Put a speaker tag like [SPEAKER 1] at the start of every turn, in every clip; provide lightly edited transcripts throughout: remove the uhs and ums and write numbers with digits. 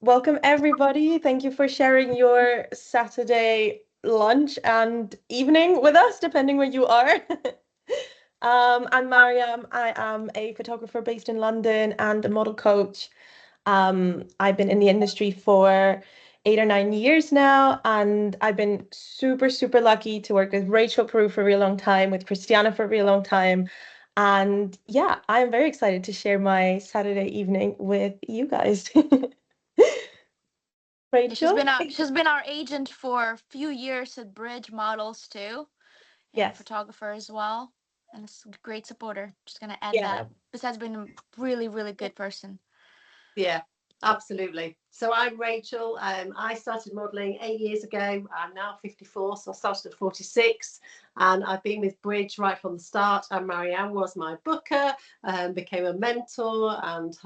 [SPEAKER 1] welcome everybody. Thank you for sharing your Saturday lunch and evening with us, depending where you are. I'm Mariam. I am a photographer based in London and a model coach. I've been in the industry for 8 or 9 years now, and I've been super, super lucky to work with Rachel Peru for a real long time, with Khrystyana for a real long time. And yeah, I'm very excited to share my Saturday evening with you guys.
[SPEAKER 2] Yeah, she's
[SPEAKER 1] Rachel?
[SPEAKER 2] been our agent for a few years at Bridge Models too, and
[SPEAKER 1] Yes.
[SPEAKER 2] photographer as well, and a great supporter. Just gonna add
[SPEAKER 1] Yeah.
[SPEAKER 2] that. Besides being a really, really good person.
[SPEAKER 3] Yeah, absolutely. So I'm Rachel. I started modelling 8 years ago. I'm now 54, so I started at 46, and I've been with Bridge right from the start. And Mariam was my booker, became a mentor, and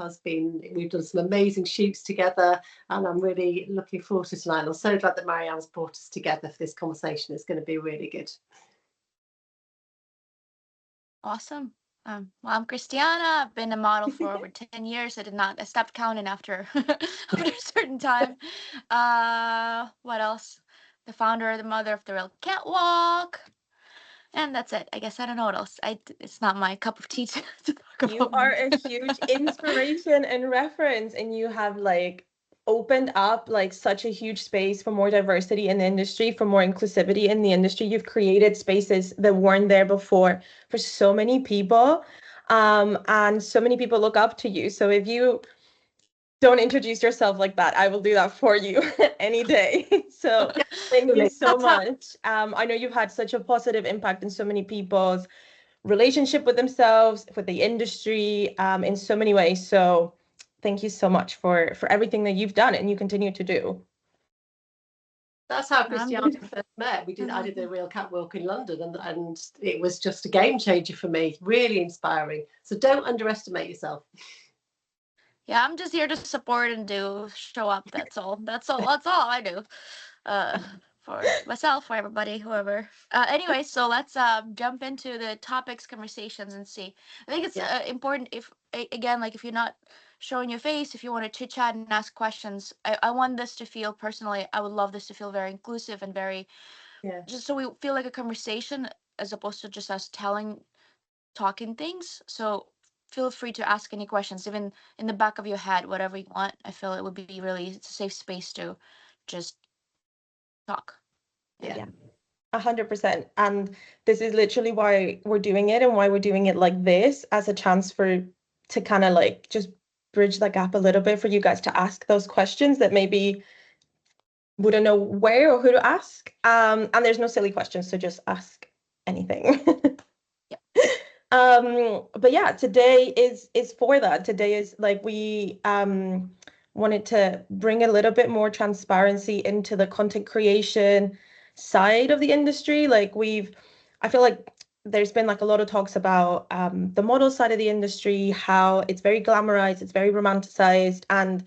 [SPEAKER 3] we've done some amazing shoots together. And I'm really looking forward to tonight. I'm so glad that Mariam's brought us together for this conversation. It's going to be really good.
[SPEAKER 2] Awesome. Well, I'm Khrystyana. I've been a model for over 10 years. I stopped counting after after a certain time. What else? The founder, the mother of the Real Catwalk. And that's it. I guess I don't know what else. It's not my cup of tea to talk
[SPEAKER 1] You
[SPEAKER 2] about
[SPEAKER 1] are
[SPEAKER 2] me.
[SPEAKER 1] a huge inspiration and reference, and you have like opened up like such a huge space for more diversity in the industry, for more inclusivity in the industry. You've created spaces that weren't there before for so many people. And so many people look up to you. So if you don't introduce yourself like that, I will do that for you any day. So thank you so
[SPEAKER 2] That's how.
[SPEAKER 1] much. I know you've had such a positive impact in so many people's relationship with themselves, with the industry, in so many ways. So thank you so much for everything that you've done and you continue to do.
[SPEAKER 3] That's how
[SPEAKER 2] I'm
[SPEAKER 3] Khrystyana first met. I did the Real Catwalk in London, and it was just a game changer for me. Really inspiring. So don't underestimate yourself.
[SPEAKER 2] Yeah, I'm just here to support and show up. That's all. That's all. That's all I do. Uh, for myself, for everybody, whoever. Anyway, so let's jump into the topics, conversations, and see. I think it's
[SPEAKER 3] Yeah.
[SPEAKER 2] important again, like if you're not showing your face, if you want to chit chat and ask questions, I want this to feel personally. I would love this to feel very inclusive and very
[SPEAKER 3] Yeah.
[SPEAKER 2] just so we feel like a conversation as opposed to just us talking things. So feel free to ask any questions, even in the back of your head, whatever you want. I feel it would be really it's a safe space to just talk. Yeah.
[SPEAKER 3] Yeah.
[SPEAKER 1] 100%. And this is literally why we're doing it and why we're doing it like this, as a chance for to kind of like just bridge the gap a little bit for you guys to ask those questions that maybe wouldn't know where or who to ask. And there's no silly questions, so just ask anything.
[SPEAKER 2] Yeah.
[SPEAKER 1] But yeah, today is for that. Today is like we wanted to bring a little bit more transparency into the content creation side of the industry. I feel like there's been like a lot of talks about the model side of the industry, how it's very glamorized, it's very romanticized, and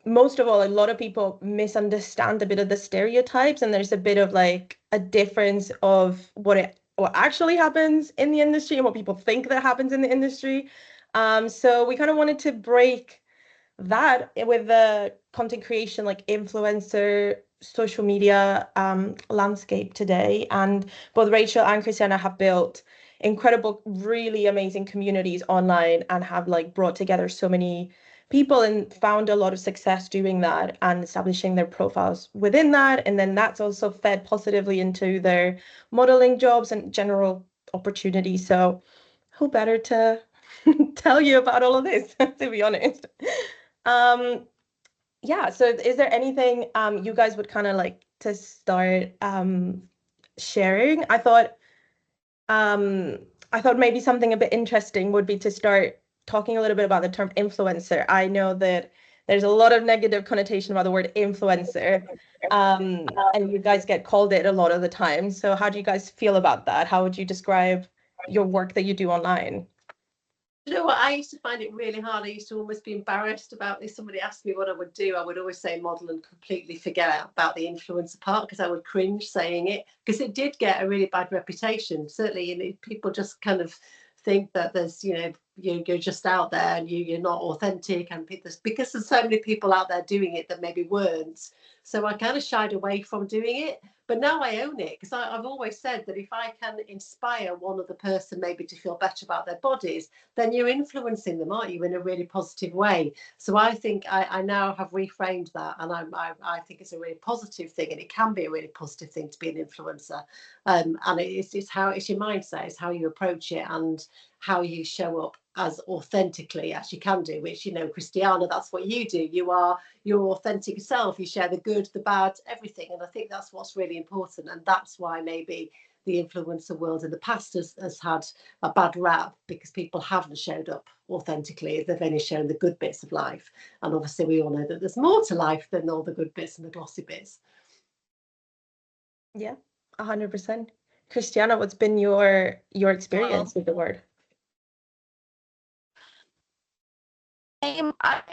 [SPEAKER 1] most of all, a lot of people misunderstand a bit of the stereotypes, and there's a bit of like a difference of what actually happens in the industry and what people think that happens in the industry. So we kind of wanted to break that with the content creation, like influencer, social media landscape today. And both Rachel and Khrystyana have built incredible, really amazing communities online and have like brought together so many people and found a lot of success doing that and establishing their profiles within that. And then that's also fed positively into their modeling jobs and general opportunities. So who better to tell you about all of this, to be honest. Um, yeah, so is there anything you guys would kind of like to start sharing? I thought maybe something a bit interesting would be to start talking a little bit about the term influencer. I know that there's a lot of negative connotation about the word influencer, and you guys get called it a lot of the time. So how do you guys feel about that? How would you describe your work that you do online?
[SPEAKER 3] You know what? I used to find it really hard. I used to almost be embarrassed about if somebody asked me what I would do. I would always say model and completely forget about the influencer part because I would cringe saying it because it did get a really bad reputation. Certainly, people just kind of think that there's, you're just out there and you're not authentic, and because there's so many people out there doing it that maybe weren't. So I kind of shied away from doing it, but now I own it, because I've always said that if I can inspire one other person maybe to feel better about their bodies, then you're influencing them, aren't you, in a really positive way. So I think I now have reframed that, and I think it's a really positive thing, and it can be a really positive thing to be an influencer. And it's your mindset, it's how you approach it, and how you show up as authentically as you can do, which, Khrystyana, that's what you do. You are your authentic self. You share the good, the bad, everything. And I think that's what's really important. And that's why maybe the influencer world in the past has had a bad rap, because people haven't showed up authentically. They've only shown the good bits of life. And obviously we all know that there's more to life than all the good bits and the glossy bits.
[SPEAKER 1] Yeah, 100%. Khrystyana, what's been your experience with the word?
[SPEAKER 2] I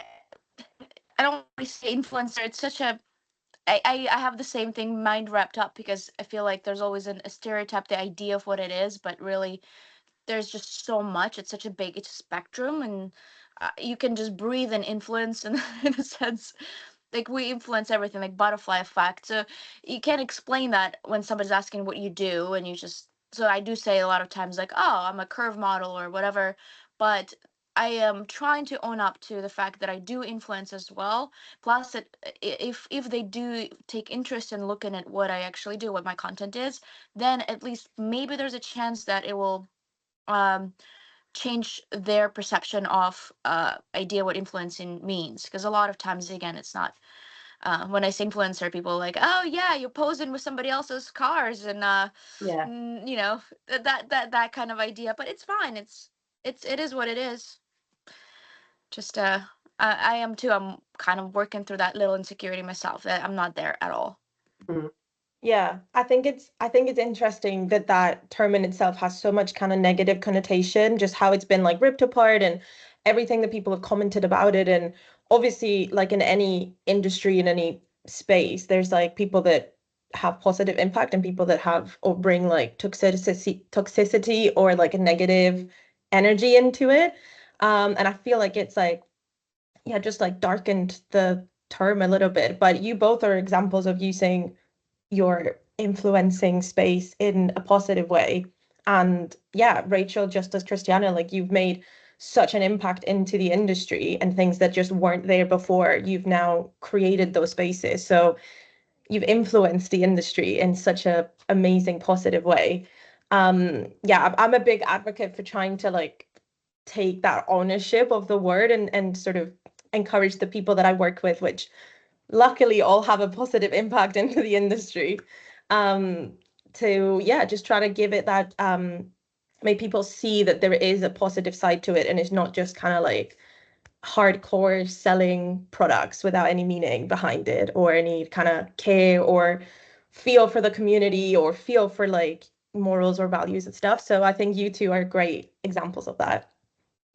[SPEAKER 2] don't really say influencer. It's such a I have the same thing mind wrapped up, because I feel like there's always a stereotype, the idea of what it is, but really there's just so much. It's such a big, it's a spectrum, and you can just breathe and influence, and in a sense, like we influence everything, like butterfly effect. So you can't explain that when somebody's asking what you do, and you just. So I do say a lot of times like, oh, I'm a curve model or whatever, but I am trying to own up to the fact that I do influence as well. Plus, if they do take interest in looking at what I actually do, what my content is, then at least maybe there's a chance that it will um change their perception of idea what influencing means, because a lot of times, again, it's not when I say influencer, people are like, oh yeah, you're posing with somebody else's cars, and
[SPEAKER 3] Yeah.
[SPEAKER 2] that kind of idea. But it's fine. It is what it is. Just I am too. I'm kind of working through that little insecurity myself, that I'm not there at all.
[SPEAKER 3] Mm.
[SPEAKER 1] Yeah, I think it's interesting that that term in itself has so much kind of negative connotation, just how it's been like ripped apart and everything that people have commented about it. And obviously, like in any industry, in any space, there's like people that have positive impact and people that have or bring like toxicity or like a negative energy into it. And I feel like it's like, yeah, just like darkened the term a little bit. But you both are examples of using your influencing space in a positive way. And yeah, Rachel, just as Khrystyana, like you've made such an impact into the industry and things that just weren't there before. You've now created those spaces. So you've influenced the industry in such a amazing positive way. Yeah, I'm a big advocate for trying to like take that ownership of the word and sort of encourage the people that I work with, which luckily all have a positive impact into the industry, um to yeah, just try to give it that make people see that there is a positive side to it and it's not just kind of like hardcore selling products without any meaning behind it or any kind of care or feel for the community or feel for like morals or values and stuff. So I think you two are great examples of that,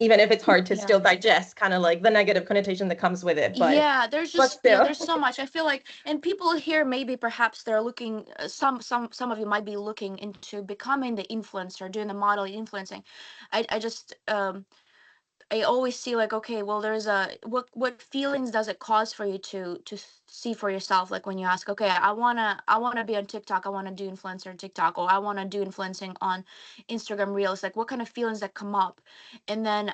[SPEAKER 1] even if it's hard to
[SPEAKER 2] Yeah.
[SPEAKER 1] still digest kind of like the negative connotation that comes with it,
[SPEAKER 2] Yeah,
[SPEAKER 1] but still.
[SPEAKER 2] there's so much. I feel like, and people here maybe perhaps they're looking. Some of you might be looking into becoming the influencer, doing the modeling, influencing. I just I always see like, okay, well, there's a what feelings does it cause for you to see for yourself? Like when you ask, okay, I wanna be on TikTok, I wanna do influencer on TikTok, or I wanna do influencing on Instagram Reels. Like what kind of feelings that come up, and then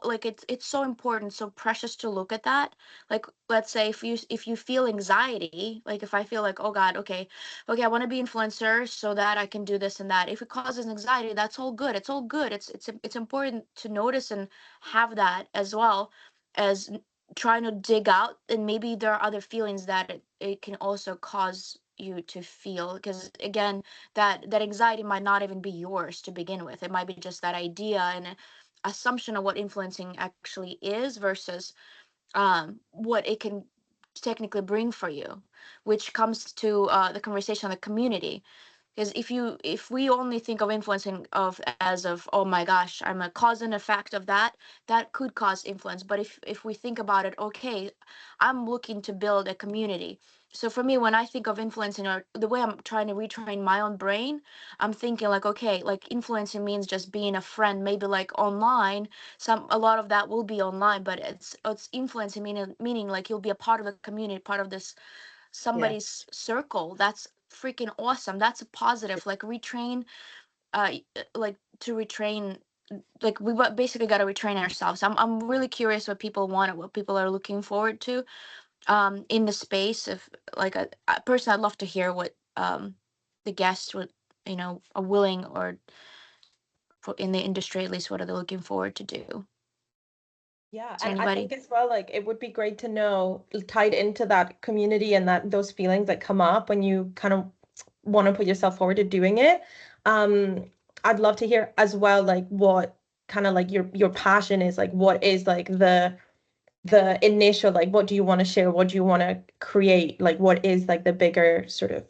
[SPEAKER 2] like it's so important, so precious to look at that. Like let's say if you feel anxiety, like if I feel like, oh God, okay, I want to be influencer so that I can do this and that. If it causes anxiety, that's all good. It's all good. It's important to notice and have that, as well as trying to dig out, and maybe there are other feelings that it can also cause you to feel, because again, that anxiety might not even be yours to begin with. It might be just that idea and assumption of what influencing actually is versus what it can technically bring for you, which comes to the conversation of the community. Because if we only think of influencing of as of, oh my gosh, I'm a cause and effect of that, that could cause influence. But if we think about it, okay, I'm looking to build a community, so for me, when I think of influencing, or the way I'm trying to retrain my own brain, I'm thinking like, okay, like influencing means just being a friend, maybe like online. A lot of that will be online, but it's influencing, meaning like you'll be a part of a community, part of this
[SPEAKER 3] Yeah.
[SPEAKER 2] somebody's circle. That's freaking awesome. That's a positive. Like retrain, like to retrain. Like basically got to retrain ourselves. I'm really curious what people want, what people are looking forward to in the space of like a person. I'd love to hear what the guests would, are willing, or for in the industry at least, what are they looking forward to do.
[SPEAKER 1] Yeah,
[SPEAKER 2] Is there
[SPEAKER 1] and I think
[SPEAKER 2] anybody?
[SPEAKER 1] as well, like it would be great to know, tied into that community and that those feelings that come up when you kind of want to put yourself forward to doing it. Um, I'd love to hear as well, like what kind of like your passion is, like what is like the initial, like what do you want to share, what do you want to create, like what is like the bigger sort of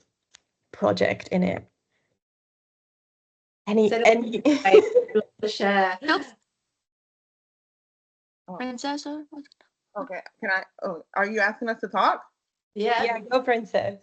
[SPEAKER 1] project in it.
[SPEAKER 3] So
[SPEAKER 1] Any
[SPEAKER 3] to share.
[SPEAKER 2] No,
[SPEAKER 4] Oh,
[SPEAKER 2] princess or
[SPEAKER 4] okay. Can I? Oh, are you asking us to talk?
[SPEAKER 3] Yeah.
[SPEAKER 1] Yeah, go princess.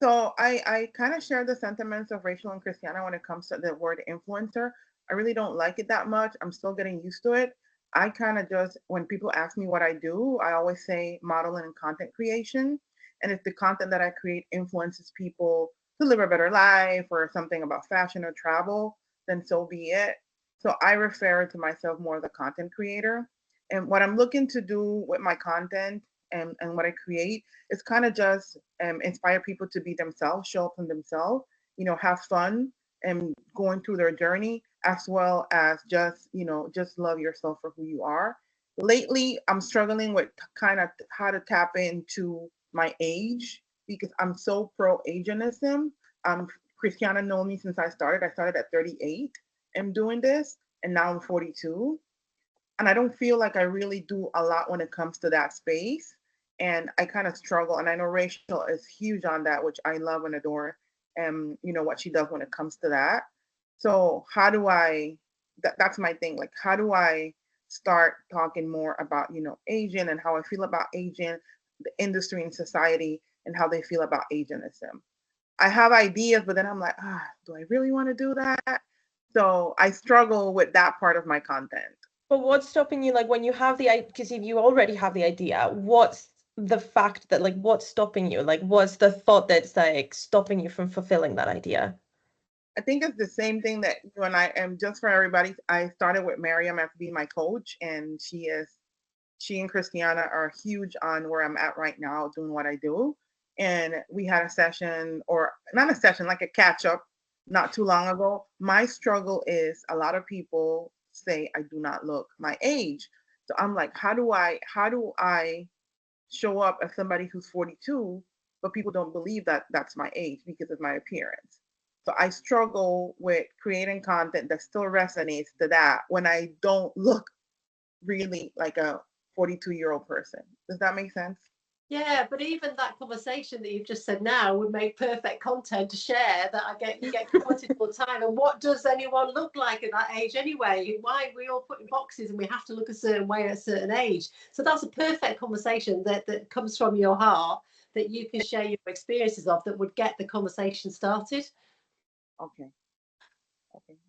[SPEAKER 4] So I kind of share the sentiments of Rachel and Khrystyana when it comes to the word influencer. I really don't like it that much. I'm still getting used to it. I kind of just, when people ask me what I do, I always say modeling and content creation. And if the content that I create influences people to live a better life or something about fashion or travel, then so be it. So I refer to myself more as a content creator. And what I'm looking to do with my content and what I create is kind of just inspire people to be themselves, show up in themselves, have fun and going through their journey, as well as just, just love yourself for who you are. Lately, I'm struggling with kind of how to tap into my age because I'm so pro ageism. Khrystyana known me since I started. I started at 38 and doing this, and now I'm 42, and I don't feel like I really do a lot when it comes to that space. And I kind of struggle. And I know Rachel is huge on that, which I love and adore. And what she does when it comes to that. So how do I? That's my thing. Like, how do I start talking more about Asian and how I feel about Asian, the industry and society, and how they feel about Asianism. I have ideas, but then I'm like, do I really want to do that? So I struggle with that part of my content.
[SPEAKER 1] But what's stopping you, like when you have the idea, because if you already have the idea, what's the fact that like what's stopping you? Like what's the thought that's like stopping you from fulfilling that idea?
[SPEAKER 4] I think it's the same thing that you and I am. Just for everybody, I started with Mariam as being my coach, and she and Khrystyana are huge on where I'm at right now, doing what I do. And we had a session, or not a session, like a catch up, not too long ago. My struggle is a lot of people say I do not look my age, so I'm like, how do I show up as somebody who's 42, but people don't believe that that's my age because of my appearance. So I struggle with creating content that still resonates to that when I don't look really like a 42-year-old person. Does that make sense?
[SPEAKER 3] Yeah, but even that conversation that you've just said now would make perfect content to share. That you get commented all the time. And what does anyone look like at that age anyway? Why are we all put in boxes and we have to look a certain way at a certain age? So that's a perfect conversation that comes from your heart that you can share your experiences of that would get the conversation started.
[SPEAKER 4] Okay. Okay.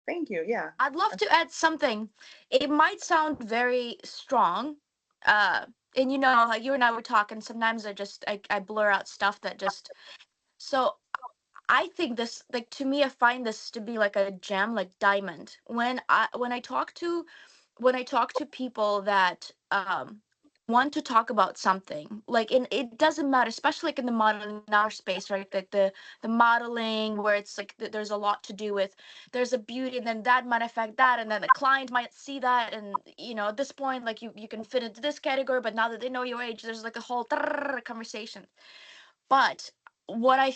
[SPEAKER 4] Thank you. Yeah.
[SPEAKER 2] I'd love to add something. It might sound very strong, uh and like you and I were talking, sometimes I blur out stuff that just. So I think this, like, to me, I find this to be like a gem, like diamond. When I talk to people that want to talk about something, like, and it doesn't matter, especially like in the modeling, in our space, right? Like the modeling, where it's like there's a lot to do with, there's a beauty, and then that might affect that, and then the client might see that, and at this point, like, you can fit into this category, but now that they know your age, there's like a whole conversation. But what I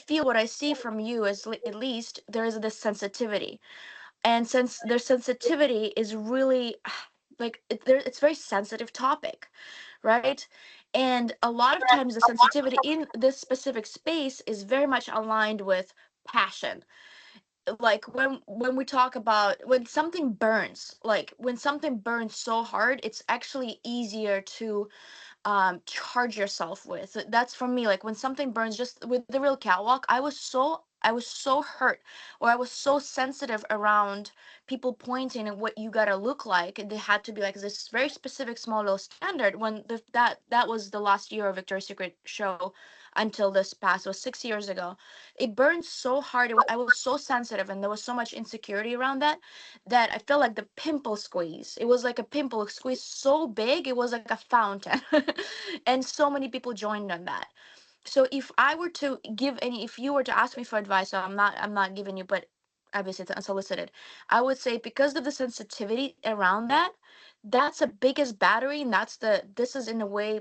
[SPEAKER 2] see from you is, at least there is this sensitivity. And since their sensitivity is really like it's very sensitive topic, right? And a lot of times the sensitivity in this specific space is very much aligned with passion. Like when we talk about when something burns, like when something burns so hard, it's actually easier to charge yourself with. That's for me, like when something burns, just with the Real Catwalk, I was so hurt, or I was so sensitive around people pointing at what you gotta look like, and they had to be like this very specific small little standard. When that was the last year of Victoria's Secret show until this past, it was 6 years ago. It burned so hard. I was so sensitive, and there was so much insecurity around that I felt like the pimple squeeze. It was like a pimple squeeze so big, it was like a fountain. And so many people joined on that. So if I were to give any, if you were to ask me for advice, so I'm not giving you, but obviously it's unsolicited. I would say, because of the sensitivity around that, that's the biggest battery, and this is in a way,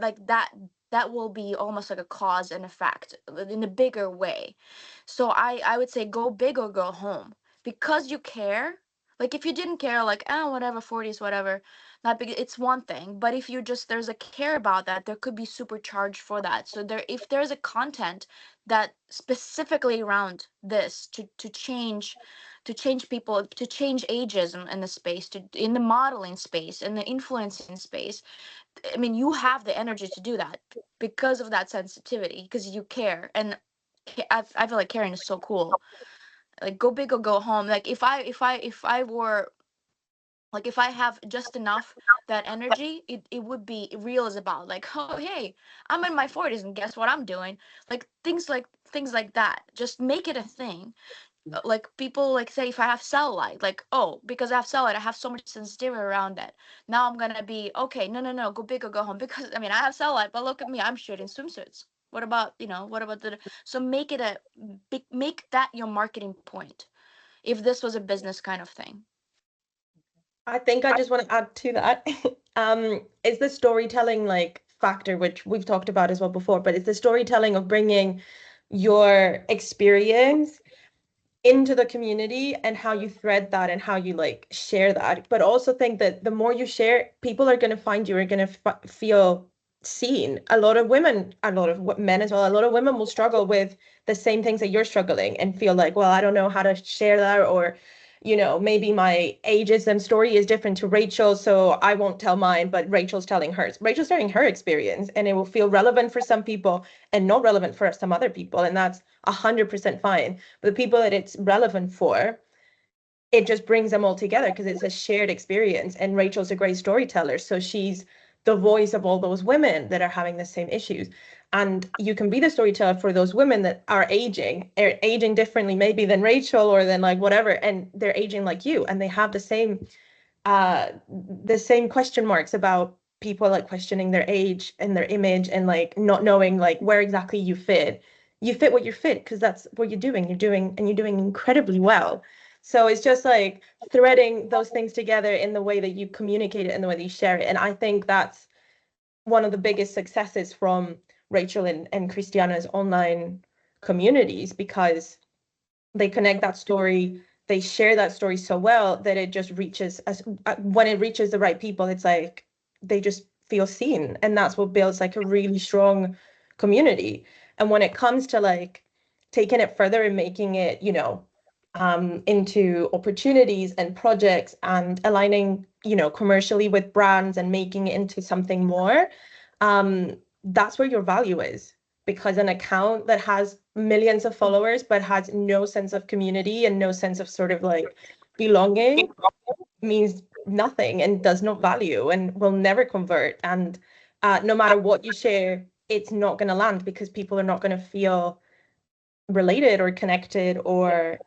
[SPEAKER 2] like that will be almost like a cause and effect in a bigger way. So I would say go big or go home, because you care. Like if you didn't care, like, oh, whatever, 40s, whatever, not big, it's one thing. But if you just, there's a care about that, there could be supercharged for that. So there, if there's a content that specifically around this to change people, to change ageism in the space, to in the modeling space, in the influencing space, I mean, you have the energy to do that because of that sensitivity, because you care. And I feel like caring is so cool. Like go big or go home. Like if I were, like if I have just enough that energy, it would be, Real is about like, oh hey, I'm in my 40s and guess what I'm doing. Like things like that, just make it a thing. Like people like say, if I have cellulite, like, oh, because I have cellulite, I have so much sensitivity around it. Now I'm gonna be okay, no, no, no, go big or go home, because I mean I have cellulite, but look at me, I'm shooting swimsuits. What about the, so make it a big, make that your marketing point, if this was a business kind of thing.
[SPEAKER 1] I think I just want to add to that. Is the storytelling like factor, which we've talked about as well before, but it's the storytelling of bringing your experience into the community and how you thread that and how you like share that. But also think that the more you share, people are going to find you are going to feel seen. A lot of women, a lot of men as well, a lot of women will struggle with the same things that you're struggling and feel like, well, I don't know how to share that, or maybe my ageism story is different to Rachel, so I won't tell mine, but Rachel's telling hers. Rachel's sharing her experience, and it will feel relevant for some people and not relevant for some other people, and that's 100% fine. But the people that it's relevant for, it just brings them all together because it's a shared experience. And Rachel's a great storyteller, so she's the voice of all those women that are having the same issues. And you can be the storyteller for those women that are aging differently maybe than Rachel or than like whatever, and they're aging like you, and they have the same question marks about people like questioning their age and their image and like not knowing like where exactly you fit. You fit what you fit because that's what you're doing incredibly well. So it's just like threading those things together in the way that you communicate it and the way that you share it. And I think that's one of the biggest successes from Rachel and Khrystyana's online communities, because they connect that story, they share that story so well that it just reaches us. When it reaches the right people, it's like they just feel seen, and that's what builds like a really strong community. And when it comes to like taking it further and making it, into opportunities and projects and aligning, commercially with brands and making it into something more, that's where your value is. Because an account that has millions of followers but has no sense of community and no sense of sort of like belonging means nothing and does not value and will never convert. And no matter what you share, it's not going to land because people are not going to feel related or connected or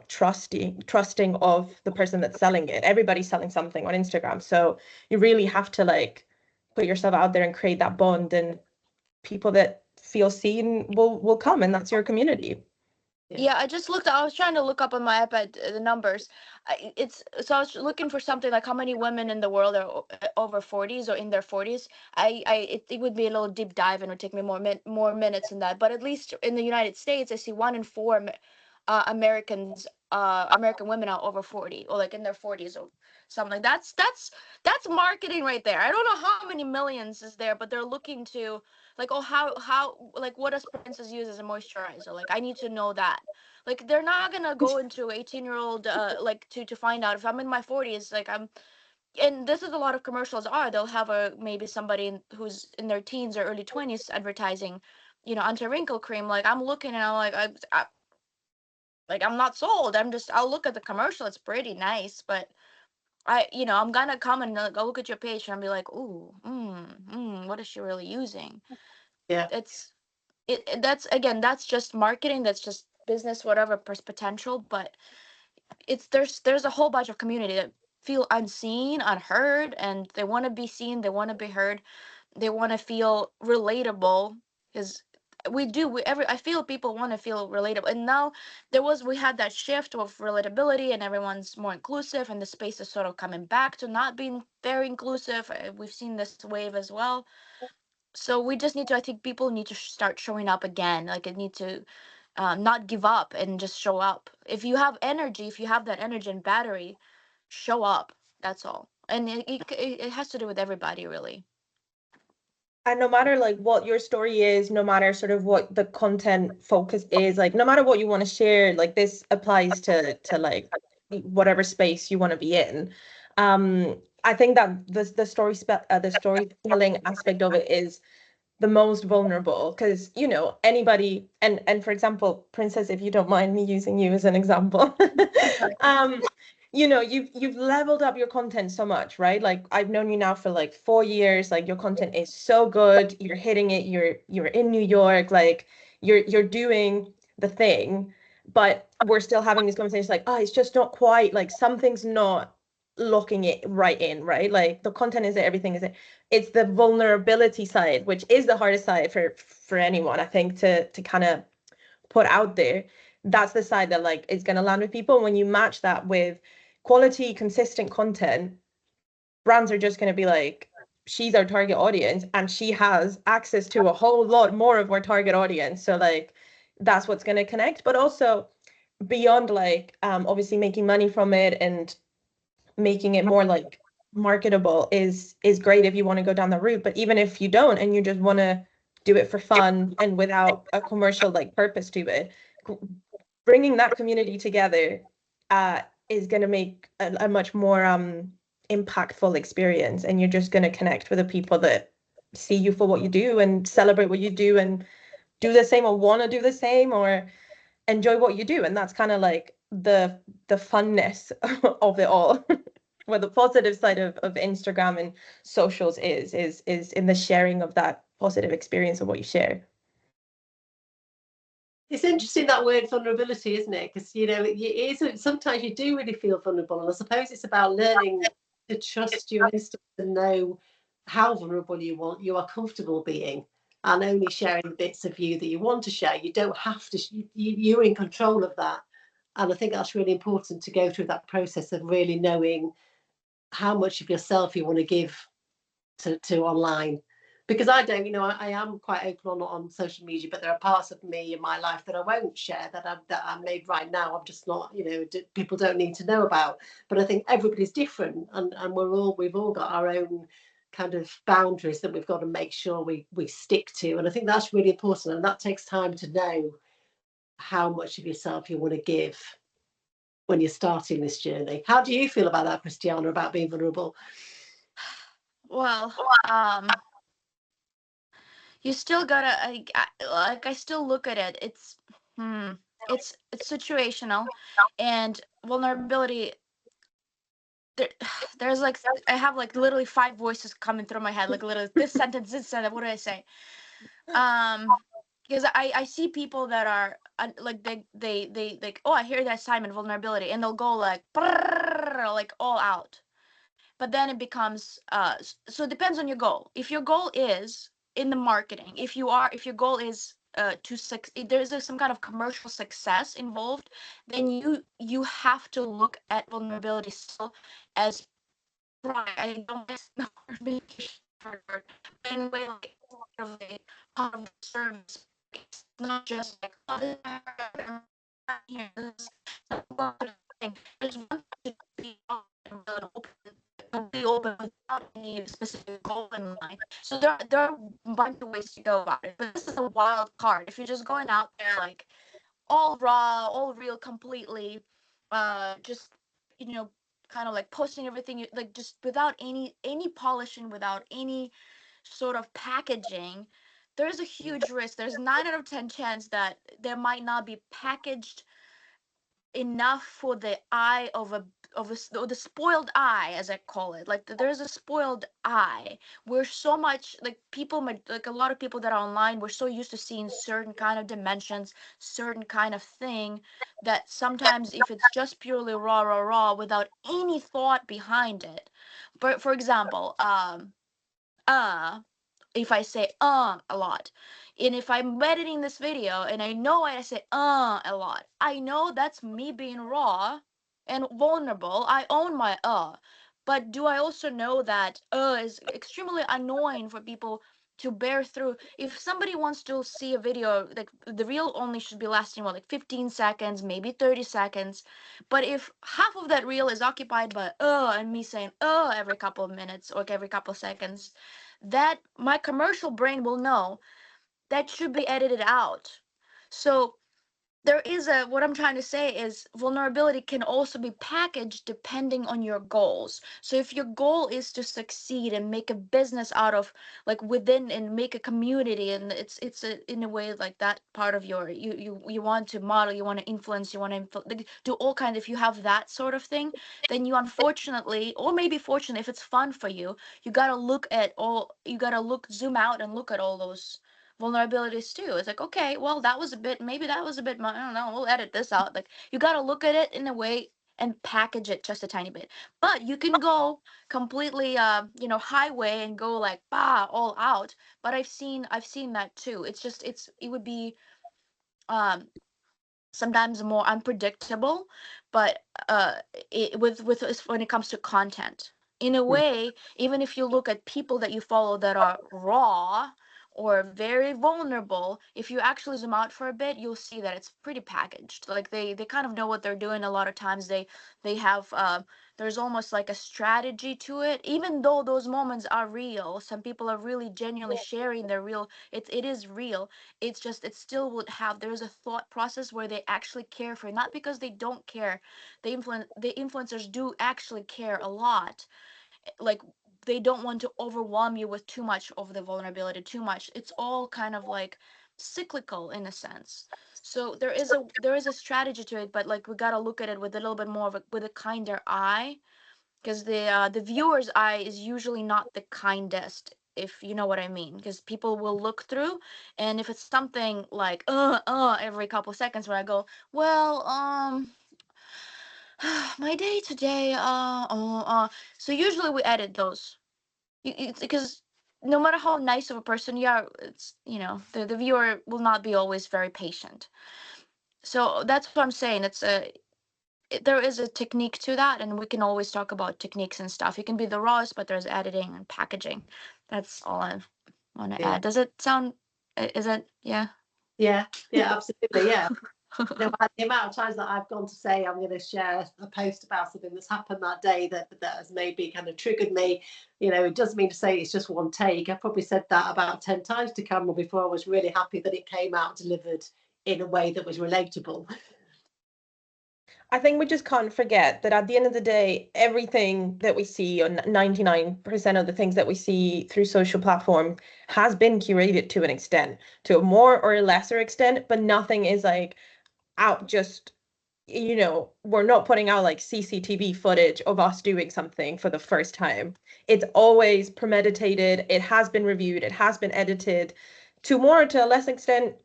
[SPEAKER 1] trusting of the person that's selling it. Everybody's selling something on Instagram, so you really have to like put yourself out there and create that bond, and people that feel seen will come, and that's your community.
[SPEAKER 2] Yeah, I was trying to look up on my iPad the numbers. I was looking for something like how many women in the world are over 40s or in their 40s. It would be a little deep dive and it would take me more minutes than that. But at least in the United States, I see 1 in 4 American women are over 40 or like in their 40s or something like that's marketing right there. I don't know how many millions is there, but they're looking to like, oh, how like what does Princess use as a moisturizer? Like I need to know that. Like they're not gonna go into 18-year-old like to find out if I'm in my 40s. Like and this is a lot of commercials are, they'll have a maybe somebody who's in their teens or early 20s advertising, anti-wrinkle cream. Like, I'm looking and I'm like, I'm not sold. I'll look at the commercial, it's pretty nice, but I'm gonna come and go look at your page and I'll be like, ooh, what is she really using?
[SPEAKER 3] Yeah.
[SPEAKER 2] That's just marketing, that's just business, whatever potential, but there's a whole bunch of community that feel unseen, unheard, and they want to be seen, they want to be heard, they want to feel relatable, because I feel people want to feel relatable. And now we had that shift of relatability and everyone's more inclusive, and the space is sort of coming back to not being very inclusive. We've seen this wave as well. So we just need to, I think people need to start showing up again. Like, it need to not give up and just show up. If you have energy, if you have that energy and battery, show up. That's all. And it has to do with everybody, really.
[SPEAKER 1] And no matter like what your story is, no matter sort of what the content focus is, like no matter what you want to share, like this applies to like whatever space you want to be in. I think that the storytelling aspect of it is the most vulnerable, because anybody, and for example, Princess, if you don't mind me using you as an example, um you've leveled up your content so much, right? Like, I've known you now for like 4 years. Like, your content is so good, you're hitting it, you're in New York, like you're doing the thing, but we're still having these conversations like, oh, it's just not quite, like something's not locking it right in, right? Like, the content is there, everything is there. It's the vulnerability side, which is the hardest side for anyone, I think, to kind of put out there. That's the side that like is going to land with people. When you match that with quality, consistent content, brands are just going to be like, she's our target audience and she has access to a whole lot more of our target audience. So like, that's what's going to connect. But also beyond like obviously making money from it and making it more like marketable is great if you want to go down the route. But even if you don't and you just want to do it for fun and without a commercial like purpose to it, bringing that community together is going to make a much more impactful experience, and you're just going to connect with the people that see you for what you do and celebrate what you do and do the same or want to do the same or enjoy what you do. And that's kind of like the funness of it all. Where the positive side of Instagram and socials is in the sharing of that positive experience of what you share.
[SPEAKER 3] It's interesting, that word vulnerability, isn't it? Because it is, sometimes you do really feel vulnerable, and I suppose it's about learning to trust your instinct and know how vulnerable you are comfortable being, and only sharing the bits of you that you want to share. You don't have to. You're in control of that, and I think that's really important, to go through that process of really knowing how much of yourself you want to give to online. Because I don't, I am quite open on social media, but there are parts of me in my life that I won't share, that I'm made right now. I'm just not, people don't need to know about. But I think everybody's different, and we've all got our own kind of boundaries that we've got to make sure we stick to. And I think that's really important, and that takes time to know how much of yourself you want to give when you're starting this journey. How do you feel about that, Khrystyana, about being vulnerable?
[SPEAKER 2] Well, you still gotta, I still look at it. It's situational, and vulnerability. There, there's like, I have like literally 5 voices coming through my head. Like, literally, this sentence, this sentence. What do I say? Because I see people that are like, they like, oh, I hear that assignment, vulnerability, and they'll go like, like all out. But then it becomes so it depends on your goal. If your goal is in the marketing, if your goal is there's some kind of commercial success involved, then you have to look at vulnerability still as, right, I don't know, but anyway, like part of the service. It's not just like, oh, this is here, this is the thing. There's one thing to be open without any specific goal in mind. So there are a bunch of ways to go about it. But this is a wild card. If you're just going out there like all raw, all real, completely, just kind of like posting everything like just without any polishing, without any sort of packaging, there's a huge risk. There's 9 out of 10 chance that there might not be packaged enough for the eye or the spoiled eye, as I call it. Like there's a spoiled eye. We're so much like people like a lot of people that are online, we're so used to seeing certain kind of dimensions, certain kind of thing, that sometimes if it's just purely raw without any thought behind it. But for example, uh if I say a lot. And if I'm editing this video and I know I say a lot, I know that's me being raw and vulnerable. I own my But do I also know that is extremely annoying for people to bear through? If somebody wants to see a video, like the reel only should be lasting what, like 15 seconds, maybe 30 seconds. But if half of that reel is occupied by and me saying every couple of minutes or every couple of seconds, that my commercial brain will know that should be edited out. So there is a what I'm trying to say is vulnerability can also be packaged depending on your goals. So if your goal is to succeed and make a business out of like within and make a community, and it's in a way like that part of your you want to model, you want to influence, you want to like, do all kinds. If you have that sort of thing, then you unfortunately, or maybe fortunately, if it's fun for you, you gotta look zoom out and look at all those vulnerabilities too. It's like, okay, well, maybe that was a bit, I don't know, we'll edit this out. Like, you got to look at it in a way and package it just a tiny bit. But you can go completely, highway and go like, all out. But I've seen that too. It would be, um, sometimes more unpredictable, but with when it comes to content, in a way, even if you look at people that you follow that are raw or very vulnerable, if you actually zoom out for a bit, you'll see that it's pretty packaged. Like they kind of know what they're doing. A lot of times they have there's almost like a strategy to it, even though those moments are real. Some people are really genuinely sharing their real, it is real. It's just it still would have, there's a thought process where they actually care for it, not because they don't care. The influencers do actually care a lot. Like they don't want to overwhelm you with too much of the vulnerability, too much. It's all kind of like cyclical in a sense. So there is a strategy to it, but like we got to look at it with a little bit more of with a kinder eye, because the viewer's eye is usually not the kindest, if you know what I mean, because people will look through, and if it's something like every couple seconds where I go, well, my day today, so usually we edit those. It's because no matter how nice of a person you are, it's, the viewer will not be always very patient. So that's what I'm saying. There is a technique to that, and we can always talk about techniques and stuff. You can be the rawest, but there's editing and packaging. That's all I want to
[SPEAKER 3] Yeah.
[SPEAKER 2] add. Does it sound? Is it? Yeah.
[SPEAKER 3] Yeah, absolutely. Yeah. The amount of times that I've gone to say I'm going to share a post about something that's happened that day that has maybe kind of triggered me, it doesn't mean to say it's just one take. I probably said that about 10 times to camera before I was really happy that it came out delivered in a way that was relatable.
[SPEAKER 1] I think we just can't forget that at the end of the day, everything that we see, or 99% of the things that we see through social platform, has been curated to an extent, to a more or a lesser extent, but nothing is like out just, we're not putting out like CCTV footage of us doing something for the first time. It's always premeditated, it has been reviewed, it has been edited, to more or to a less extent,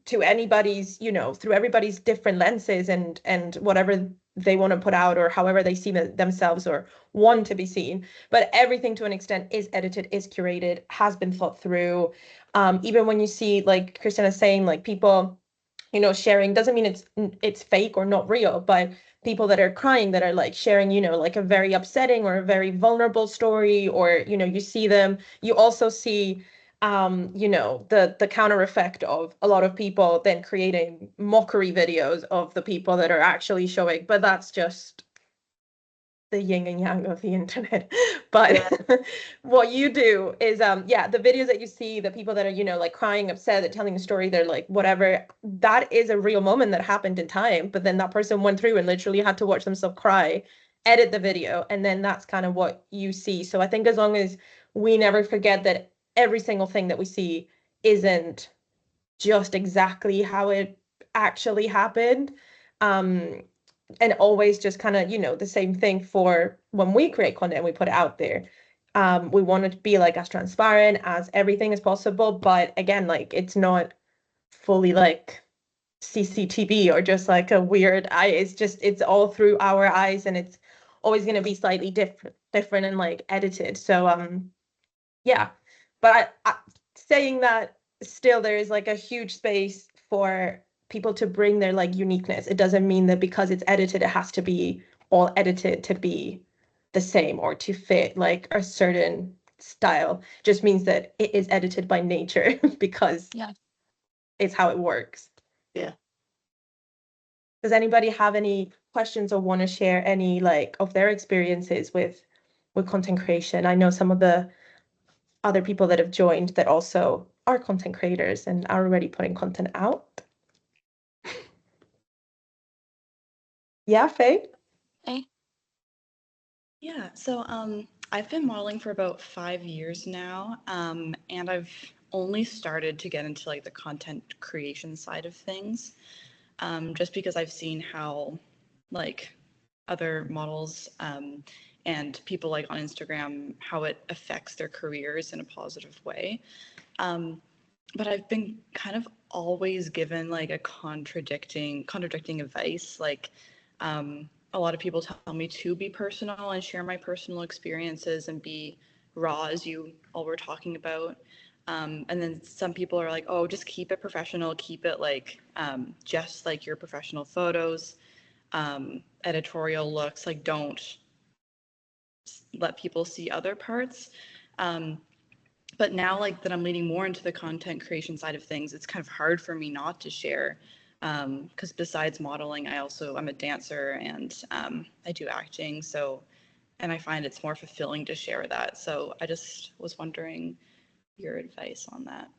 [SPEAKER 1] to anybody's, through everybody's different lenses and whatever they want to put out, or however they see themselves or want to be seen. But everything to an extent is edited, is curated, has been thought through. Even when you see, like Khrystyana saying, like people, sharing, doesn't mean it's fake or not real, but people that are crying, that are like sharing, like a very upsetting or a very vulnerable story, or, you see them, you also see the counter effect of a lot of people then creating mockery videos of the people that are actually showing. But that's just the yin and yang of the internet. But what you do is the videos that you see, the people that are, like crying, upset, that telling a story, they're like whatever, that is a real moment that happened in time, but then that person went through and literally had to watch themselves cry edit the video, and then that's kind of what you see. So I think as long as we never forget that every single thing that we see isn't just exactly how it actually happened, and always just kind of, the same thing for when we create content, we put it out there. We want it to be like as transparent as everything as possible, but again, like it's not fully like CCTV or just like a weird eye. It's all through our eyes, and it's always going to be slightly different and like edited. So yeah, but saying that, still there is like a huge space for people to bring their like uniqueness. It doesn't mean that because it's edited, it has to be all edited to be the same or to fit like a certain style. It just means that it is edited by nature because
[SPEAKER 2] Yeah.
[SPEAKER 1] it's how it works.
[SPEAKER 3] Yeah.
[SPEAKER 1] Does anybody have any questions or want to share any like of their experiences with content creation? I know some of the other people that have joined that also are content creators and are already putting content out. Yeah, Faye?
[SPEAKER 2] Hey.
[SPEAKER 5] Yeah, so I've been modeling for about 5 years now, and I've only started to get into like the content creation side of things, just because I've seen how like other models and people like on Instagram, how it affects their careers in a positive way. But I've been kind of always given like a contradicting advice. Like a lot of people tell me to be personal and share my personal experiences and be raw, as you all were talking about. And then some people are like, oh, just keep it professional, keep it like just like your professional photos, editorial looks, like don't let people see other parts. But now, like that I'm leaning more into the content creation side of things, it's kind of hard for me not to share, because besides modeling, I'm a dancer and I do acting. So, and I find it's more fulfilling to share that. So I just was wondering your advice on that.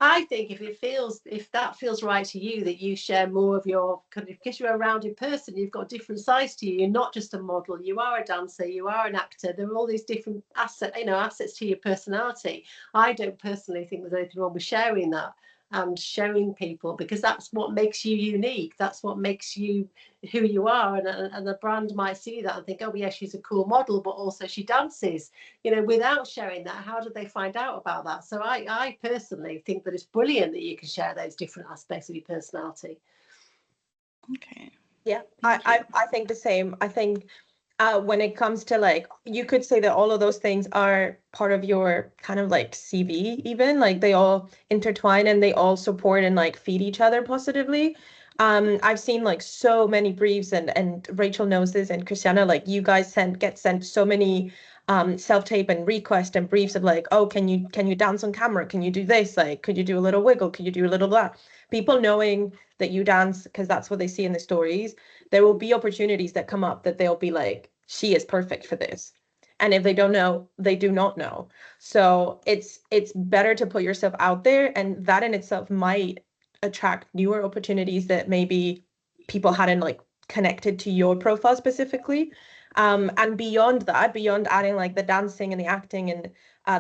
[SPEAKER 3] I think if that feels right to you, that you share more of your kind of, because you're a rounded person, you've got different sides to you. You're not just a model. You are a dancer. You are an actor. There are all these different assets to your personality. I don't personally think there's anything wrong with sharing that and showing people, because that's what makes you unique. That's what makes you who you are. And the brand might see that and think, oh yeah, she's a cool model, but also she dances. Without sharing that, how do they find out about that? So I personally think that it's brilliant that you can share those different aspects of your personality.
[SPEAKER 5] Okay.
[SPEAKER 1] Yeah, I think the same. I think when it comes to like, you could say that all of those things are part of your kind of like CV, even like they all intertwine and they all support and like feed each other positively. I've seen like so many briefs, and Rachel knows this, and Khrystyana, like you guys get sent so many self-tape and request and briefs of like, oh, can you dance on camera? Can you do this? Like, could you do a little wiggle? Could you do a little blah? People knowing that you dance because that's what they see in the stories, there will be opportunities that come up that they'll be like, she is perfect for this. And if they don't know, they do not know. So it's better to put yourself out there, and that in itself might attract newer opportunities that maybe people hadn't like connected to your profile specifically. And beyond that, beyond adding like the dancing and the acting and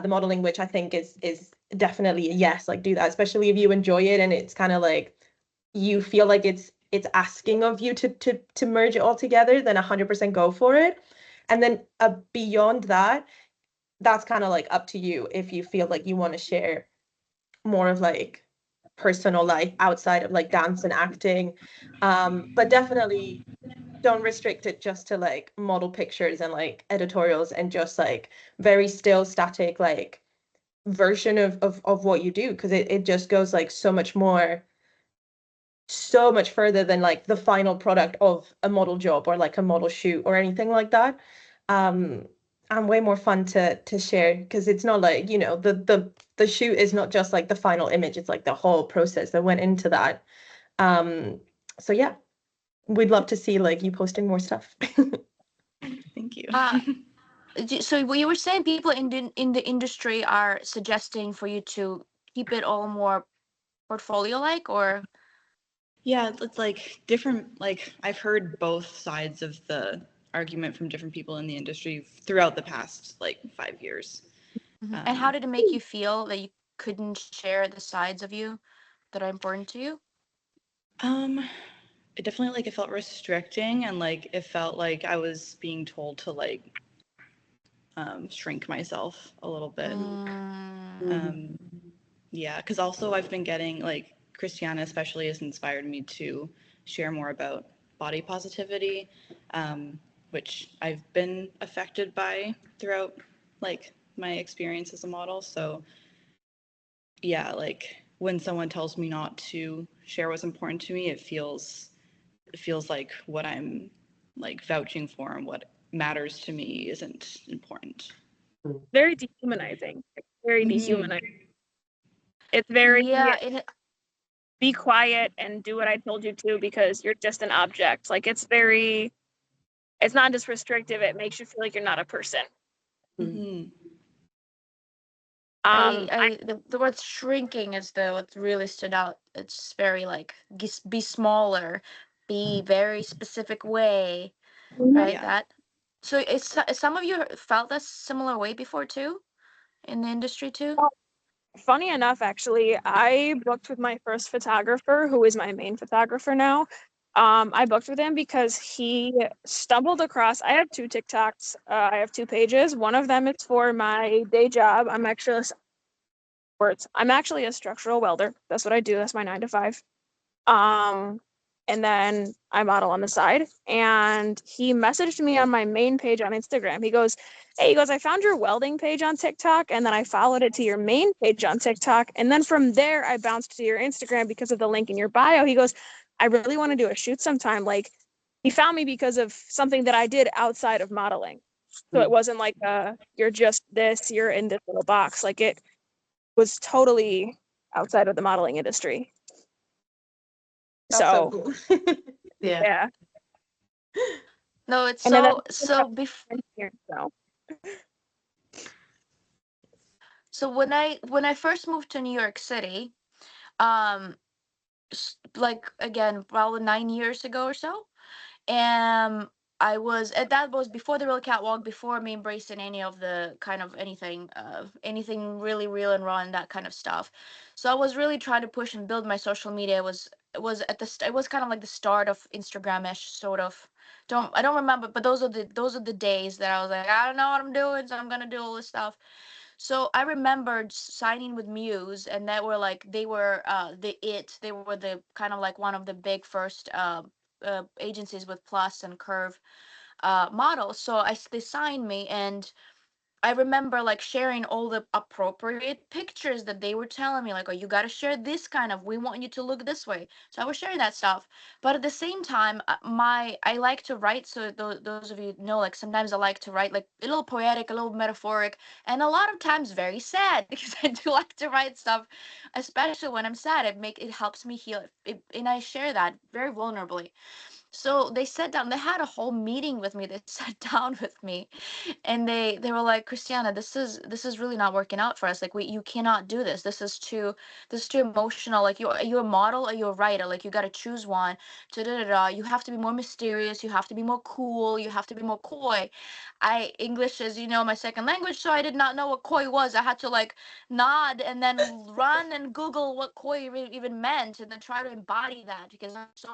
[SPEAKER 1] the modeling, which I think is definitely a yes, like do that, especially if you enjoy it and it's kind of like you feel like it's asking of you to merge it all together, then 100% go for it. And then beyond that, that's kind of like up to you if you feel like you want to share more of like personal life outside of like dance and acting. But definitely don't restrict it just to like model pictures and like editorials and just like very still static like version of what you do, because it just goes like so much further than like the final product of a model job or like a model shoot or anything like that. And way more fun to share, because it's not like, the shoot is not just like the final image, it's like the whole process that went into that. So yeah, we'd love to see like you posting more stuff.
[SPEAKER 5] Thank you.
[SPEAKER 2] So what you were saying, people in the industry are suggesting for you to keep it all more portfolio like, or
[SPEAKER 5] Yeah, it's like different, like I've heard both sides of the argument from different people in the industry throughout the past like 5 years.
[SPEAKER 2] And how did it make you feel that you couldn't share the sides of you that are important to you?
[SPEAKER 5] It definitely like it felt restricting, and like it felt like I was being told to like shrink myself a little bit. Yeah, because also I've been getting like Khrystyana especially has inspired me to share more about body positivity, which I've been affected by throughout like my experience as a model. So yeah, like when someone tells me not to share what's important to me, it feels like what I'm like vouching for and what matters to me isn't important.
[SPEAKER 6] Very dehumanizing. Very dehumanizing. It's very be quiet and do what I told you to because you're just an object. Like it's not just restrictive, it makes you feel like you're not a person.
[SPEAKER 2] The word shrinking is what really stood out. It's very like be smaller, be very specific way, right? That. So it's some of you felt a similar way before too, in the industry too.
[SPEAKER 6] Funny enough, actually, I booked with my first photographer, who is my main photographer now. I booked with him because he stumbled across. I have 2 TikToks. I have 2 pages. One of them is for my day job. I'm actually a structural welder. That's what I do. That's my 9 to 5. And then I model on the side. And he messaged me on my main page on Instagram. He goes, I found your welding page on TikTok, and then I followed it to your main page on TikTok. And then from there, I bounced to your Instagram because of the link in your bio. He goes, I really want to do a shoot sometime. Like, he found me because of something that I did outside of modeling. So it wasn't like, you're just this, you're in this little box. Like, it was totally outside of the modeling industry.
[SPEAKER 1] That's so cool.
[SPEAKER 2] Yeah. No, it's so before. So when I first moved to New York City, like again, probably 9 years ago or so, and that was before the Real Catwalk, before me embracing any of the kind of anything really real and raw and that kind of stuff. So I was really trying to push and build my social media. It was it was kind of like the start of Instagram-ish sort of. I don't remember, but those are the days that I was like, I don't know what I'm doing, so I'm gonna do all this stuff. So I remembered signing with Muse, and they were they were the kind of like one of the big first agencies with Plus and Curve models. So they signed me, and I remember like sharing all the appropriate pictures that they were telling me, like, oh, you got to share this kind of, we want you to look this way. So I was sharing that stuff. But at the same time, I like to write. So those of you know, like sometimes I like to write like a little poetic, a little metaphoric, and a lot of times very sad because I do like to write stuff, especially when I'm sad. It helps me heal, and I share that very vulnerably. So they sat down, they had a whole meeting with me. They sat down with me, and they were like, Khrystyana, this is really not working out for us. Like, you cannot do this. This is too emotional. Like, are you a model or you a writer? Like, you got to choose one. Da, da, da, da. You have to be more mysterious. You have to be more cool. You have to be more coy. English is, my second language, so I did not know what coy was. I had to like nod and then run and Google what coy even meant, and then try to embody that because I'm so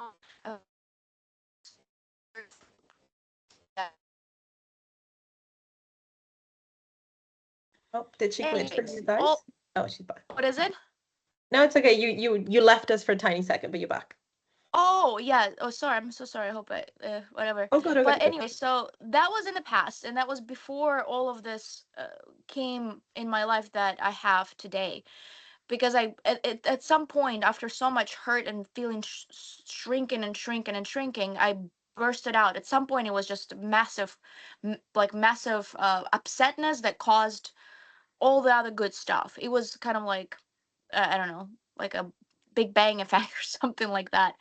[SPEAKER 1] Oh, did she glitch for you guys? Oh, she's back.
[SPEAKER 2] What is it?
[SPEAKER 1] No, it's okay. You left us for a tiny second, but you're back.
[SPEAKER 2] Oh yeah. Oh, sorry. I'm so sorry. I hope whatever.
[SPEAKER 1] Oh God.
[SPEAKER 2] But anyway, so that was in the past, and that was before all of this came in my life that I have today. Because at some point, after so much hurt and feeling shrinking and shrinking and shrinking, I bursted out. At some point, it was just massive, massive upsetness that caused all the other good stuff. It was kind of like I don't know, like a Big Bang effect or something like that.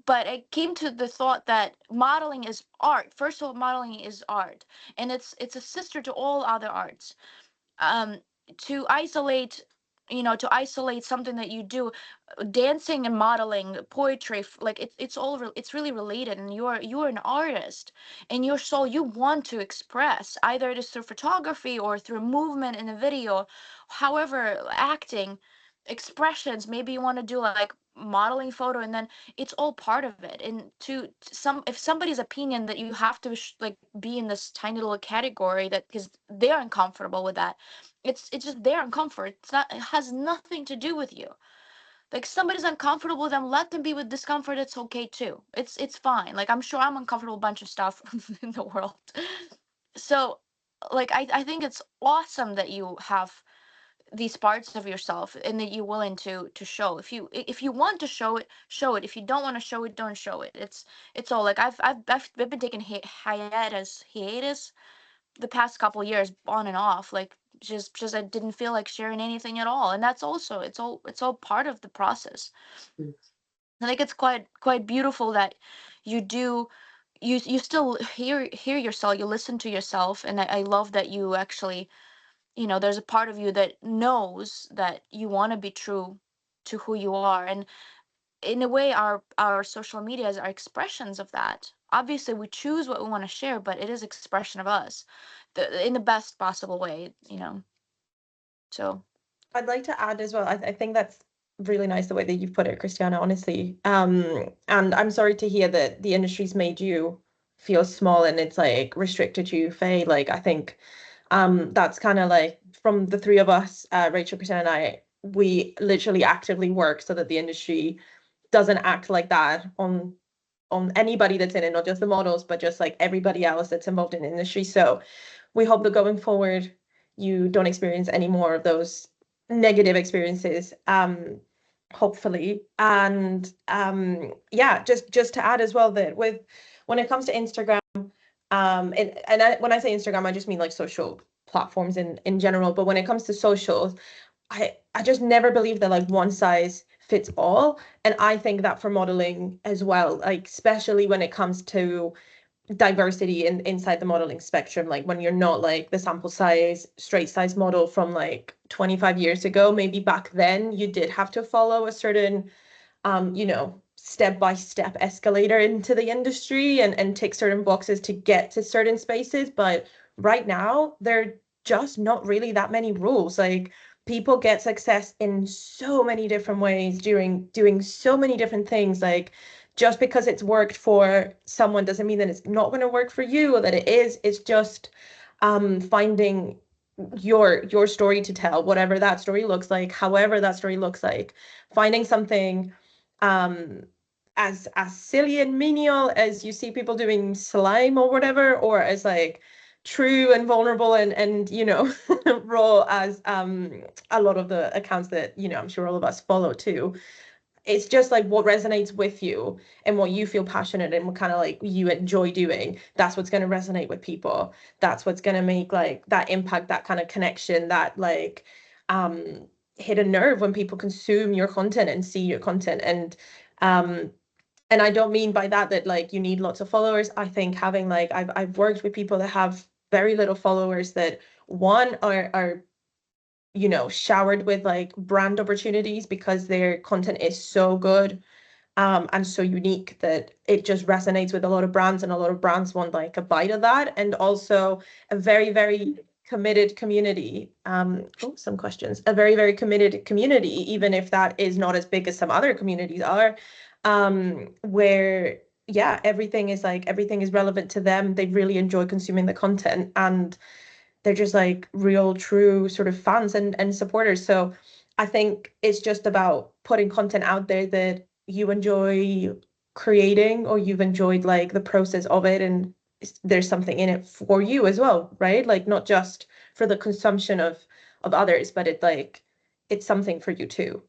[SPEAKER 2] But I came to the thought that modeling is art. First of all, modeling is art, and it's a sister to all other arts. To isolate to isolate something that you do. Dancing and modeling, poetry, like it's really related, and you're an artist, and your soul, you want to express, either it is through photography or through movement in a video, however, acting, expressions. Maybe you want to do like modeling photo, and then it's all part of it. And some, if somebody's opinion that you have to like be in this tiny little category, that because they're uncomfortable with that, it's just their uncomfort. It's not, it has nothing to do with you. Like, somebody's uncomfortable with them, let them be with discomfort. It's okay too. It's fine. Like, I'm sure I'm uncomfortable with a bunch of stuff in the world. So like I think it's awesome that you have these parts of yourself, and that you're willing to show. If you want to show it, show it. If you don't want to show it, don't show it. It's all like I've been taking hiatus the past couple years, on and off, like just I didn't feel like sharing anything at all. And that's also, it's all part of the process.
[SPEAKER 3] Mm.
[SPEAKER 2] I think it's quite beautiful that you do, you still hear yourself, you listen to yourself. And I love that you actually, there's a part of you that knows that you want to be true to who you are. And in a way, our social medias are expressions of that. Obviously we choose what we want to share, but it is expression of us, in the best possible way. So
[SPEAKER 1] I'd like to add as well, I think that's really nice the way that you've put it, Khrystyana, honestly. And I'm sorry to hear that the industry's made you feel small and it's like restricted you, Faye. Like, I think that's kind of like, from the three of us, Rachel, Khrystyana, and I, we literally actively work so that the industry doesn't act like that on anybody that's in it, not just the models, but just like everybody else that's involved in the industry. So we hope that going forward, you don't experience any more of those negative experiences, hopefully. And yeah, just to add as well, that when it comes to Instagram, when I say Instagram, I just mean like social platforms in general. But when it comes to socials, I just never believe that like one size fits all. And I think that for modeling as well, like especially when it comes to diversity inside the modeling spectrum, like when you're not like the sample size straight size model from like 25 years ago, maybe back then you did have to follow a certain step-by-step escalator into the industry and tick certain boxes to get to certain spaces. But right now, there are just not really that many rules. Like, people get success in so many different ways, doing so many different things. Like, just because it's worked for someone doesn't mean that it's not going to work for you, or that it is. It's just finding your story to tell, whatever that story looks like, however that story looks like, finding something um as silly and menial as you see people doing slime or whatever, or as like true and vulnerable and raw as a lot of the accounts that I'm sure all of us follow too. It's just like what resonates with you and what you feel passionate and what kind of like you enjoy doing. That's what's going to resonate with people. That's what's going to make like that impact, that kind of connection, that like hit a nerve when people consume your content and see your content. Um and I don't mean by that like you need lots of followers. I think having like I've worked with people that have very little followers that one are showered with like brand opportunities because their content is so good and so unique that it just resonates with a lot of brands, and a lot of brands want like a bite of that. And also a very, very committed community. Some questions. A very, very committed community, even if that is not as big as some other communities are, where yeah, everything is relevant to them. They really enjoy consuming the content, and they're just like real, true sort of fans and supporters. So I think it's just about putting content out there that you enjoy creating, or you've enjoyed like the process of it, and there's something in it for you as well, right? Like, not just for the consumption of others, but it's something for you too.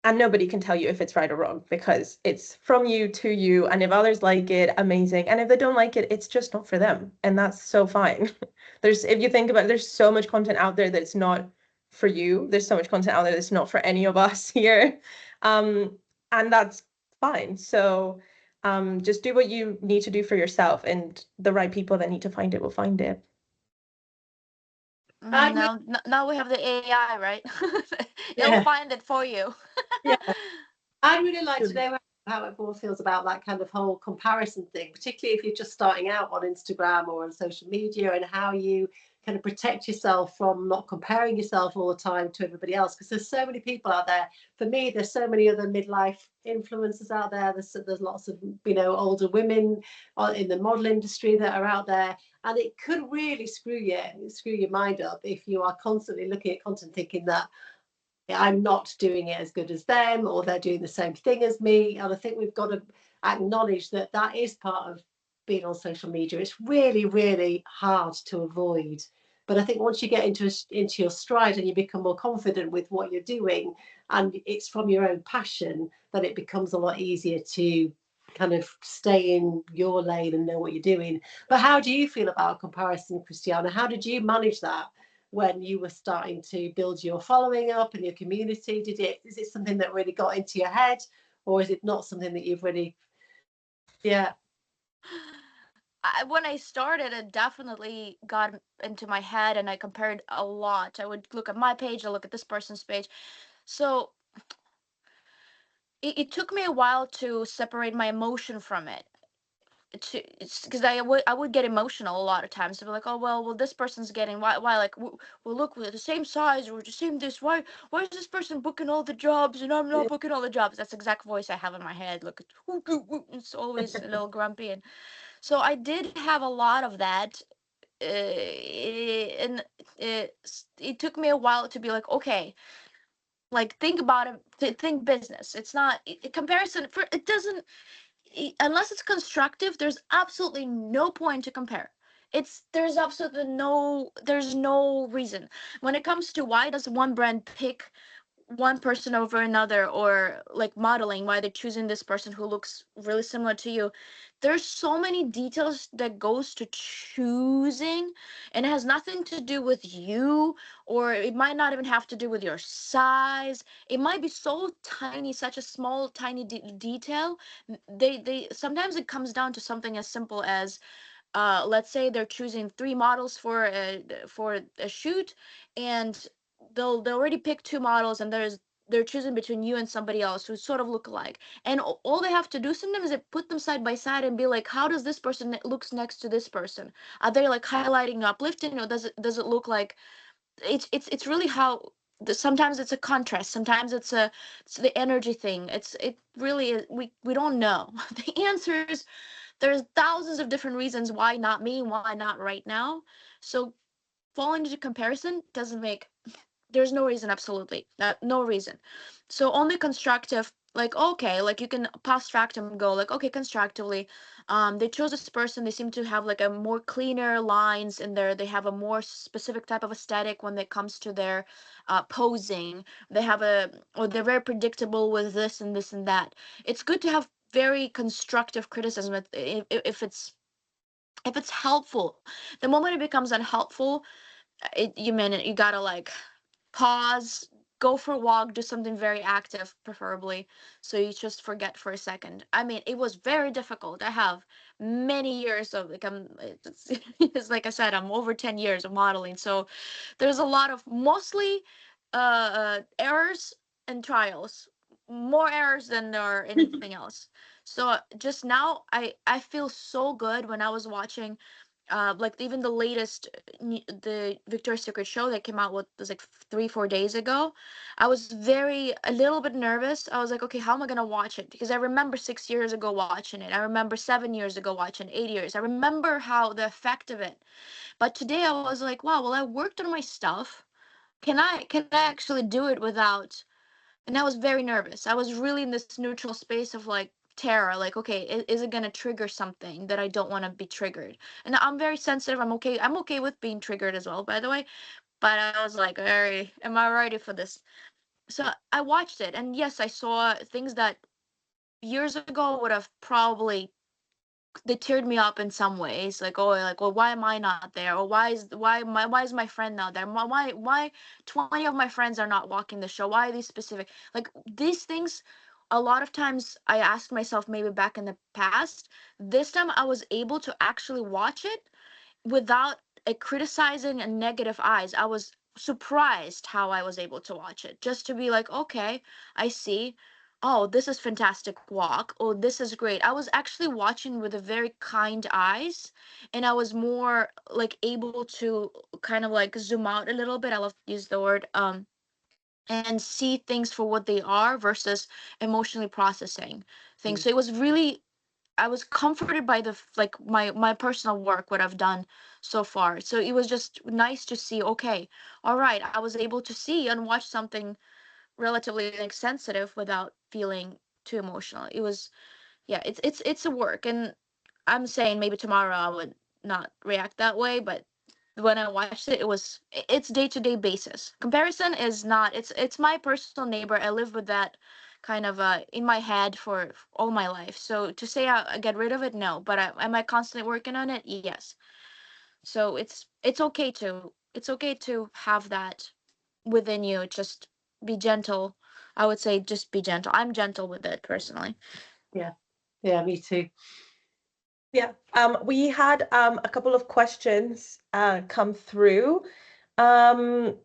[SPEAKER 1] And nobody can tell you if it's right or wrong, because it's from you to you. And if others like it, amazing. And if they don't like it, it's just not for them. And that's so fine. If you think about it, there's so much content out there that's not for you. There's so much content out there that's not for any of us here. And that's fine. So just do what you need to do for yourself, and the right people that need to find it will find it.
[SPEAKER 3] I really,
[SPEAKER 2] Now we have the AI, right? It'll
[SPEAKER 3] yeah,
[SPEAKER 2] find it for you.
[SPEAKER 3] yeah. I'd really like to know how everyone feels about that kind of whole comparison thing, particularly if you're just starting out on Instagram or on social media, and how you kind of protect yourself from not comparing yourself all the time to everybody else. Because there's so many people out there. For me, there's so many other midlife influencers out there. There's lots of older women in the model industry that are out there, and it could really screw your mind up if you are constantly looking at content thinking that I'm not doing it as good as them, or they're doing the same thing as me. And I think we've got to acknowledge that that is part of being on social media. It's really, really hard to avoid. But I think once you get into your stride and you become more confident with what you're doing, and it's from your own passion, then it becomes a lot easier to kind of stay in your lane and know what you're doing. But how do you feel about comparison, Khrystyana? How did you manage that when you were starting to build your following up and your community? Is it something that really got into your head, or is it not something that you've really? Yeah.
[SPEAKER 2] When I started, it definitely got into my head, and I compared a lot. I would look at my page, I look at this person's page. So it took me a while to separate my emotion from it. It's because I would get emotional a lot of times. To be like, oh well, this person's getting why like well look, we're the same size, we're the same this. Why is this person booking all the jobs and I'm not booking all the jobs? That's the exact voice I have in my head. Look, it's always a little grumpy, and so I did have a lot of that. And it took me a while to be like, okay, like think about it, think business. It's not comparison for it doesn't unless it's constructive. There's absolutely no point to compare. There's no reason. When it comes to why does one brand pick one person over another, or like modeling, why they're choosing this person who looks really similar to you, there's so many details that goes to choosing, and it has nothing to do with you, or it might not even have to do with your size. It might be so tiny, such a small tiny detail. They sometimes it comes down to something as simple as let's say they're choosing three models for a shoot, and they'll already pick two models, and they're choosing between you and somebody else who sort of look alike, and all they have to do sometimes is put them side by side and be like, how does this person looks next to this person? Are they like highlighting, uplifting, or does it look like it's really how sometimes it's a contrast, sometimes it's the energy thing. It really is, we don't know the answers. There's thousands of different reasons why not me, why not right now. So falling into comparison doesn't make, there's no reason, absolutely no reason. So only constructive, like okay, like you can post factum go like okay, constructively, they chose this person, they seem to have like a more cleaner lines in there, they have a more specific type of aesthetic when it comes to their posing, they have a, or they're very predictable with this and this and that. It's good to have very constructive criticism if it's helpful. The moment it becomes unhelpful, you gotta like pause, go for a walk, do something very active, preferably, so you just forget for a second. I mean, it was very difficult. I have many years of like it's like I said, I'm over 10 years of modeling, so there's a lot of mostly errors and trials, more errors than there are anything else. So just now, I feel so good when I was watching like even the latest the Victoria's Secret show that came out was like 3-4 days ago. I was a little bit nervous. I was like, okay, how am I gonna watch it? Because I remember 6 years ago watching it. I remember 7 years ago watching 8 years. I remember how the effect of it. But today I was like, wow, well I worked on my stuff. Can I actually do it without? And I was very nervous. I was really in this neutral space of like terror, like okay, is it going to trigger something that I don't want to be triggered? And I'm very sensitive. I'm okay with being triggered as well, by the way, but I was like, am I ready for this? So I watched it, and yes, I saw things that years ago would have probably, they teared me up in some ways, like oh, like well, why am I not there, or why is my friend not there, why 20 of my friends are not walking the show, why are these specific, like these things. A lot of times I asked myself, maybe back in the past, this time I was able to actually watch it without criticizing and negative eyes, I was surprised how I was able to watch it. Just to be like, okay, I see. Oh, this is fantastic walk. Oh, this is great. I was actually watching with a very kind eyes, and I was more like able to kind of like zoom out a little bit. I love to use the word and see things for what they are versus emotionally processing things. So it was really, I was comforted by the like my personal work, what I've done so far. So it was just nice to see, okay, all right, I was able to see and watch something relatively like sensitive without feeling too emotional. It was, yeah, it's a work, and I'm saying maybe tomorrow I would not react that way, but when I watched it, it was it's day-to-day basis. Comparison is not, it's my personal neighbor. I live with that kind of in my head for all my life. So to say I get rid of it, no. But am I constantly working on it? Yes. So it's okay to have that within you. Just be gentle. I would say just be gentle. I'm gentle with it personally.
[SPEAKER 3] Yeah. Yeah, me too.
[SPEAKER 1] Yeah. We had a couple of questions come through. Elle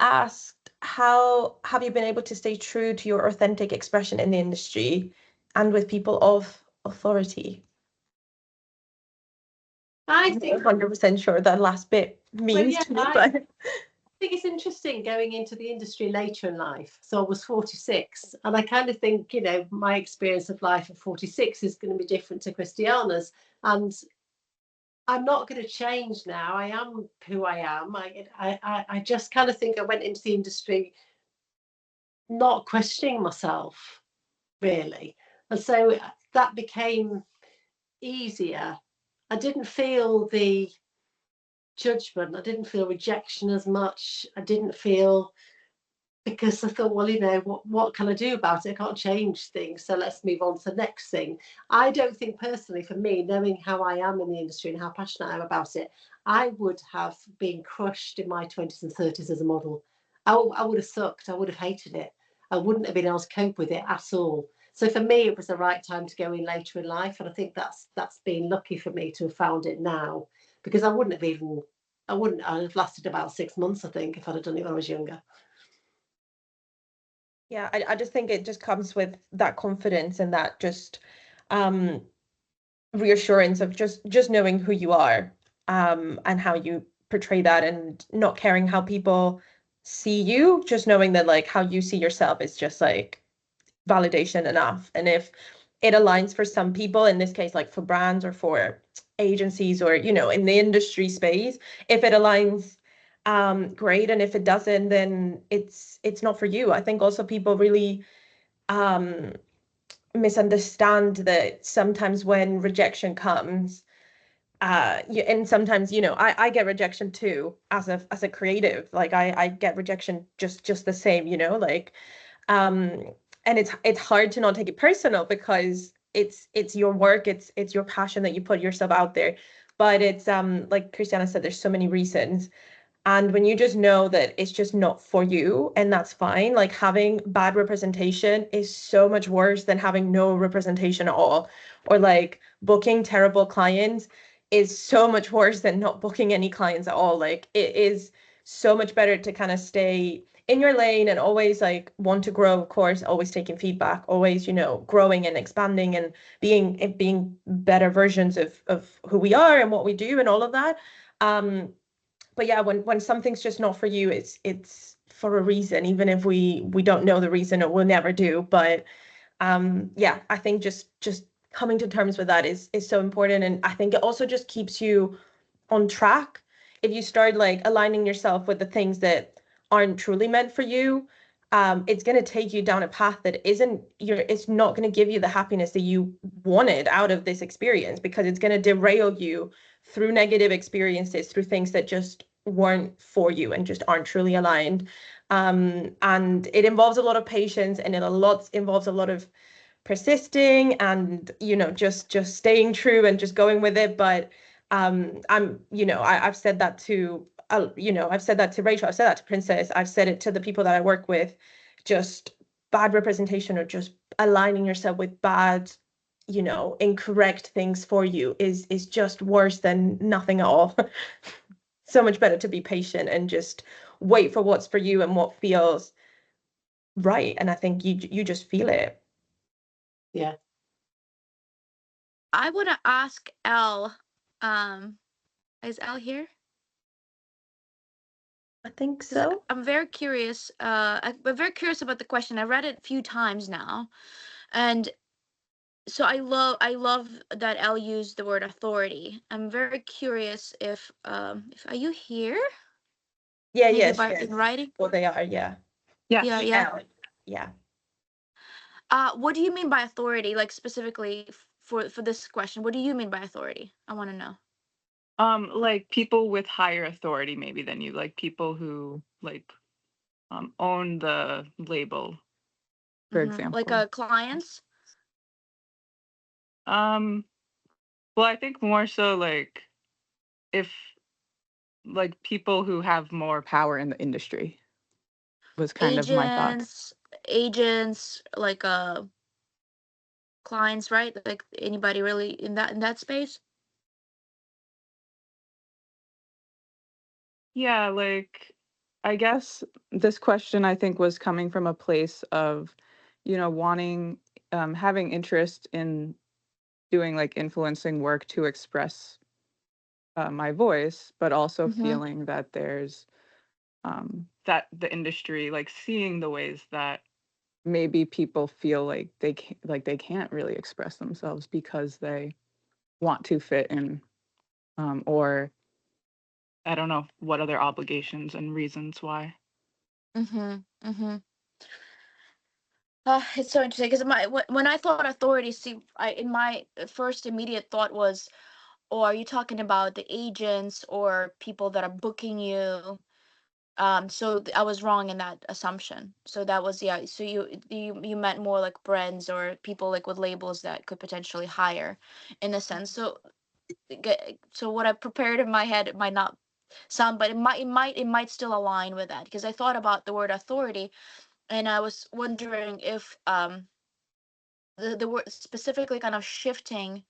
[SPEAKER 1] asked, how have you been able to stay true to your authentic expression in the industry and with people of authority?
[SPEAKER 3] I
[SPEAKER 1] I'm
[SPEAKER 3] think,
[SPEAKER 1] not 100% sure that last bit means
[SPEAKER 3] yeah,
[SPEAKER 1] to me, but
[SPEAKER 3] I think it's interesting going into the industry later in life. So I was 46, and I kind of think, you know, my experience of life at 46 is going to be different to Khrystyana's. And I'm not going to change now. I am who I am. I just kind of think I went into the industry not questioning myself, really. And so that became easier. I didn't feel the judgment. I didn't feel rejection as much. I didn't feel, because I thought, well, you know, what can I do about it? I can't change things. So let's move on to the next thing. I don't think personally, for me, knowing how I am in the industry and how passionate I am about it, I would have been crushed in my 20s and 30s as a model. I would have sucked. I would have hated it. I wouldn't have been able to cope with it at all. So for me, it was the right time to go in later in life. And I think that's been lucky for me to have found it now, because I wouldn't I'd have lasted about 6 months, I think, if I'd have done it when I was younger.
[SPEAKER 1] yeah, I just think it just comes with that confidence and that just um reassurance of just knowing who you are and how you portray that and not caring how people see you, just knowing that like how you see yourself is just like validation enough. And if it aligns for some people, in this case, like for brands or for agencies or, you know, in the industry space, if it aligns, great. And if it doesn't, then it's not for you. I think also people really um misunderstand that sometimes when rejection comes, and sometimes, you know, I get rejection too as a creative. Like I get rejection just the same, you know, like um and it's hard to not take it personal because it's your work, it's your passion that you put yourself out there. But it's like Khrystyana said, there's so many reasons. And when you just know that it's just not for you, and that's fine, like having bad representation is so much worse than having no representation at all. Or like booking terrible clients is so much worse than not booking any clients at all. Like it is so much better to kind of stay in your lane and always like want to grow, of course, always taking feedback, always, you know, growing and expanding and being better versions of who we are and what we do and all of that. But yeah, when something's just not for you, it's for a reason, even if we don't know the reason, or we'll never do. But yeah, I think just coming to terms with that is so important. And I think it also just keeps you on track. If you start like aligning yourself with the things that aren't truly meant for you, it's going to take you down a path that isn't your, it's not going to give you the happiness that you wanted out of this experience, because it's going to derail you through negative experiences, through things that just weren't for you and just aren't truly aligned. And it involves a lot of patience, and involves a lot of persisting and, you know, just staying true and just going with it. But I'm, you know, I've said that to you know, I've said that to Rachel, I've said that to Princess, I've said it to the people that I work with. Just bad representation, or just aligning yourself with bad you know, incorrect things for you is just worse than nothing at all. So much better to be patient and just wait for what's for you and what feels right. And I think you just feel it.
[SPEAKER 3] Yeah.
[SPEAKER 2] I want to ask Elle, is Elle here?
[SPEAKER 1] I think
[SPEAKER 2] 'Cause
[SPEAKER 1] so.
[SPEAKER 2] I'm very curious. I'm very curious about the question. I read it a few times now, and so I love that Elle used the word authority. I'm very curious if are you here?
[SPEAKER 1] Yeah,
[SPEAKER 2] Maybe
[SPEAKER 1] yes,
[SPEAKER 2] by
[SPEAKER 1] yes.
[SPEAKER 2] in writing.
[SPEAKER 1] Well, they are, yeah.
[SPEAKER 2] Yeah,
[SPEAKER 5] Yes.
[SPEAKER 2] yeah.
[SPEAKER 1] Yeah.
[SPEAKER 2] What do you mean by authority? Like specifically for this question, what do you mean by authority? I want to know.
[SPEAKER 5] Like people with higher authority maybe than you, like people who like own the label, for
[SPEAKER 2] Like
[SPEAKER 5] example.
[SPEAKER 2] clients.
[SPEAKER 5] Um, well, I think more so like if like people who have more power in the industry was kind of my thoughts.
[SPEAKER 2] Agents like clients, right? Like anybody really in that space.
[SPEAKER 5] Yeah, like I guess this question I think was coming from a place of, wanting, having interest in doing like influencing work to express my voice, but also
[SPEAKER 2] Mm-hmm.
[SPEAKER 5] feeling that there's that the industry, like seeing the ways that maybe people feel like they can't really express themselves because they want to fit in, or I don't know what other obligations and reasons why.
[SPEAKER 2] Mm-hmm. Mm-hmm. It's so interesting because when I thought authority, see, I in my first immediate thought was, oh, are you talking about the agents or people that are booking you? So I was wrong in that assumption. So that was, yeah. So you meant more like brands or people like with labels that could potentially hire, in a sense. So so what I prepared in my head, it might not sound, but it might still align with that because I thought about the word authority, and I was wondering if the word specifically kind of shifting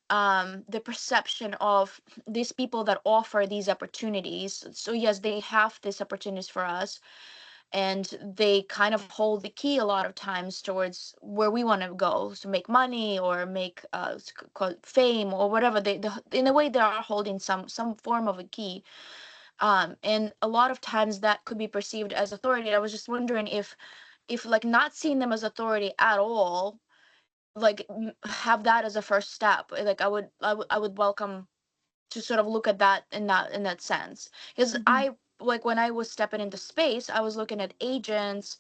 [SPEAKER 2] the perception of these people that offer these opportunities. So yes, they have these opportunities for us, and they kind of hold the key a lot of times towards where we want to go to make money or make fame or whatever. In a way they are holding some form of a key, and a lot of times that could be perceived as authority. I was just wondering if like not seeing them as authority at all, like have that as a first step. Like I would welcome to sort of look at that in that sense, because I like when I was stepping into space, I was looking at agents,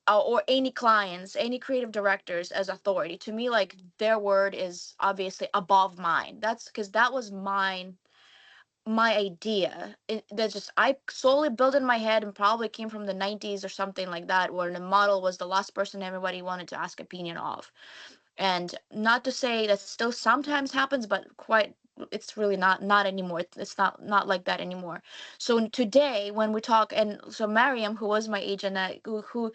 [SPEAKER 2] or any clients, any creative directors as authority. To me, like their word is obviously above mine. That's because that was my idea. That's just I solely built in my head and probably came from the 90s or something like that, where the model was the last person everybody wanted to ask opinion of. And not to say that still sometimes happens, but quite it's really not anymore. It's not like that anymore. So today when we talk, and so Mariam, who was my agent, who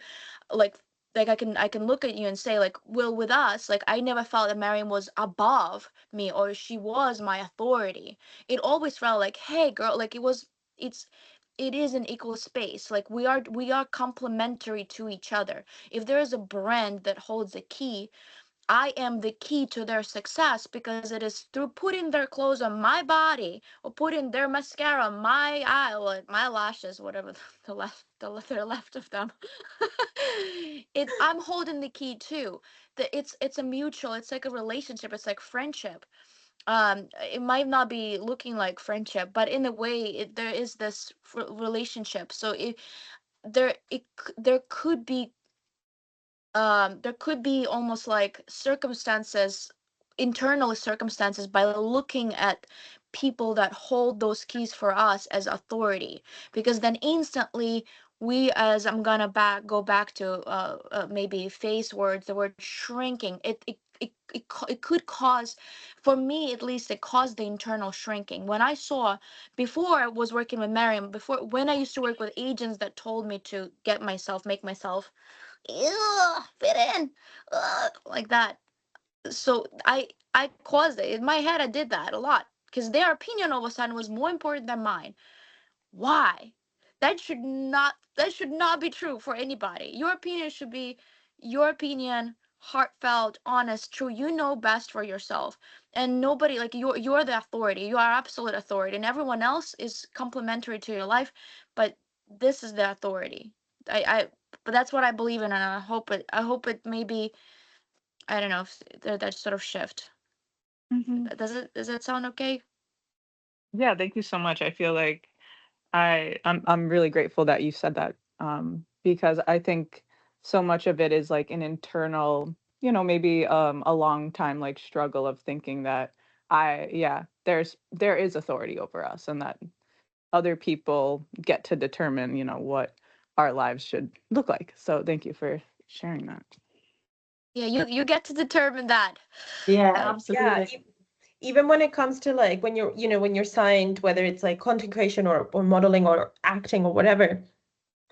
[SPEAKER 2] like I can look at you and say, like, well, with us, like I never felt that Mariam was above me or she was my authority. It always felt like, hey girl, like it is an equal space. Like we are complementary to each other. If there is a brand that holds a key, I am the key to their success because it is through putting their clothes on my body or putting their mascara on my eye or my lashes, whatever they're left of them. I'm holding the key too. It's a mutual. It's like a relationship. It's like friendship. It might not be looking like friendship, but in a way, there is this relationship. So there could be almost like circumstances, internal circumstances, by looking at people that hold those keys for us as authority, because then instantly we, as I'm gonna go back to maybe face words, the word shrinking, it could cause, for me at least, it caused the internal shrinking. When I saw, before I was working with Mariam, before when I used to work with agents that told me to make myself fit in, like that. so I caused it in my head. I did that a lot because their opinion all of a sudden was more important than mine. Why? That should not be true for anybody. Your opinion should be your opinion, heartfelt, honest, true. You know best for yourself. And nobody, like, you're the authority. You are absolute authority, and everyone else is complementary to your life, but this is the authority. I but that's what I believe in, and I hope it maybe, I don't know, if that sort of shift.
[SPEAKER 7] Hmm.
[SPEAKER 2] Does it sound okay?
[SPEAKER 7] Yeah, thank you so much. I feel like I'm really grateful that you said that, because I think so much of it is like an internal, maybe a long time like struggle of thinking that there is authority over us, and that other people get to determine, what our lives should look like. So thank you for sharing that.
[SPEAKER 2] Yeah, you get to determine that.
[SPEAKER 3] Yeah,
[SPEAKER 1] Yeah,
[SPEAKER 3] absolutely.
[SPEAKER 1] even when it comes to like when you're, when you're signed, whether it's like content creation or modeling or acting or whatever,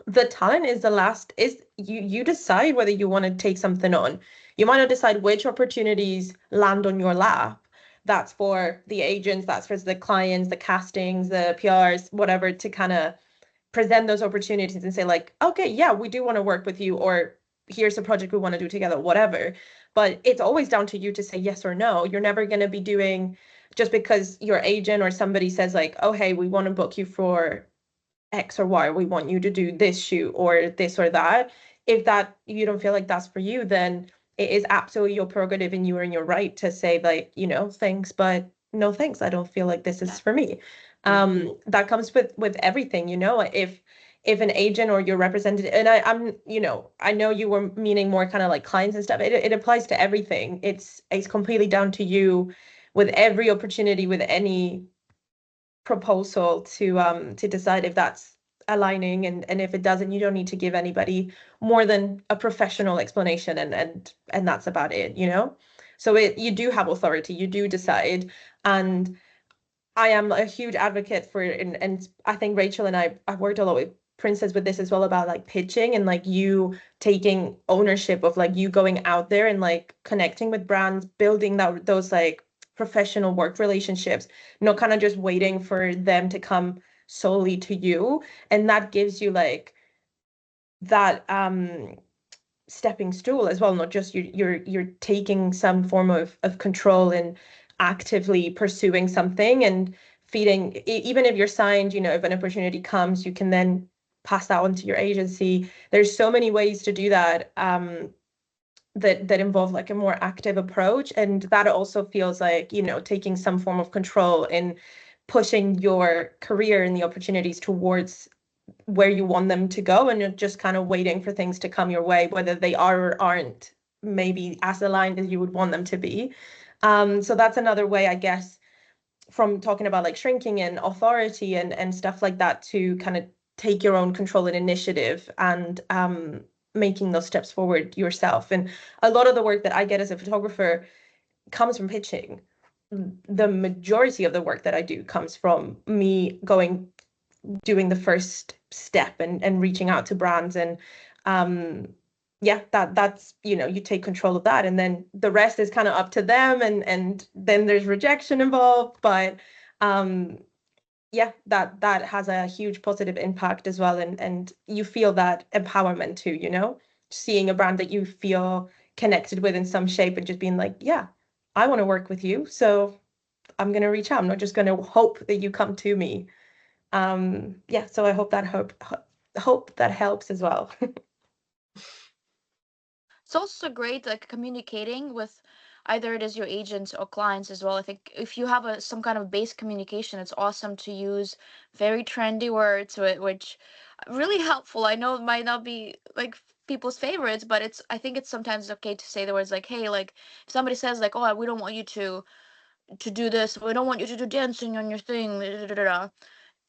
[SPEAKER 1] the talent is the last, is you decide whether you want to take something on. You might not decide which opportunities land on your lap. That's for the agents, that's for the clients, the castings, the PRs, whatever, to kind of present those opportunities and say like, okay, yeah, we do want to work with you, or here's a project we want to do together, whatever. But it's always down to you to say yes or no. You're never going to be doing, just because your agent or somebody says like, oh, hey, we want to book you for X or Y, we want you to do this shoot or this or that. If that, you don't feel like that's for you, then it is absolutely your prerogative, and you are in your right to say like, thanks, but no thanks. I don't feel like this is for me. That comes with everything, if an agent or your representative, and I know you were meaning more kind of like clients and stuff. It applies to everything. It's completely down to you with every opportunity, with any proposal to decide if that's aligning, and if it doesn't, you don't need to give anybody more than a professional explanation, and that's about it. So you do have authority, you do decide. And I am a huge advocate for, and I think Rachel and I've worked a lot with Princess with this as well, about like pitching and like you taking ownership of like you going out there and like connecting with brands, building those like professional work relationships, not kind of just waiting for them to come solely to you. And that gives you like that stepping stool as well, not just you're taking some form of control and actively pursuing something and feeding, even if you're signed, if an opportunity comes, you can then pass that on to your agency. There's so many ways to do that, that involve like a more active approach, and that also feels like, taking some form of control in pushing your career and the opportunities towards where you want them to go, and you're just kind of waiting for things to come your way, whether they are or aren't maybe as aligned as you would want them to be. So that's another way, I guess, from talking about like shrinking and authority and stuff like that, to kind of take your own control and initiative, and making those steps forward yourself. And a lot of the work that I get as a photographer comes from pitching. The majority of the work that I do comes from me doing the first step and reaching out to brands, and yeah, that's, you take control of that, and then the rest is kind of up to them, and then there's rejection involved, but yeah, that has a huge positive impact as well, and you feel that empowerment too, seeing a brand that you feel connected with in some shape, and just being like, yeah, I want to work with you, so I'm going to reach out. I'm not just going to hope that you come to me. Yeah, so I hope that helps as well.
[SPEAKER 2] It's also great, like, communicating with either it is your agents or clients as well. I think if you have some kind of base communication, it's awesome to use very trendy words, which really helpful. I know it might not be like people's favorites, but I think it's sometimes okay to say the words like, hey, like, if somebody says like, oh, we don't want you to do this, we don't want you to do dancing on your thing, da, da, da, da,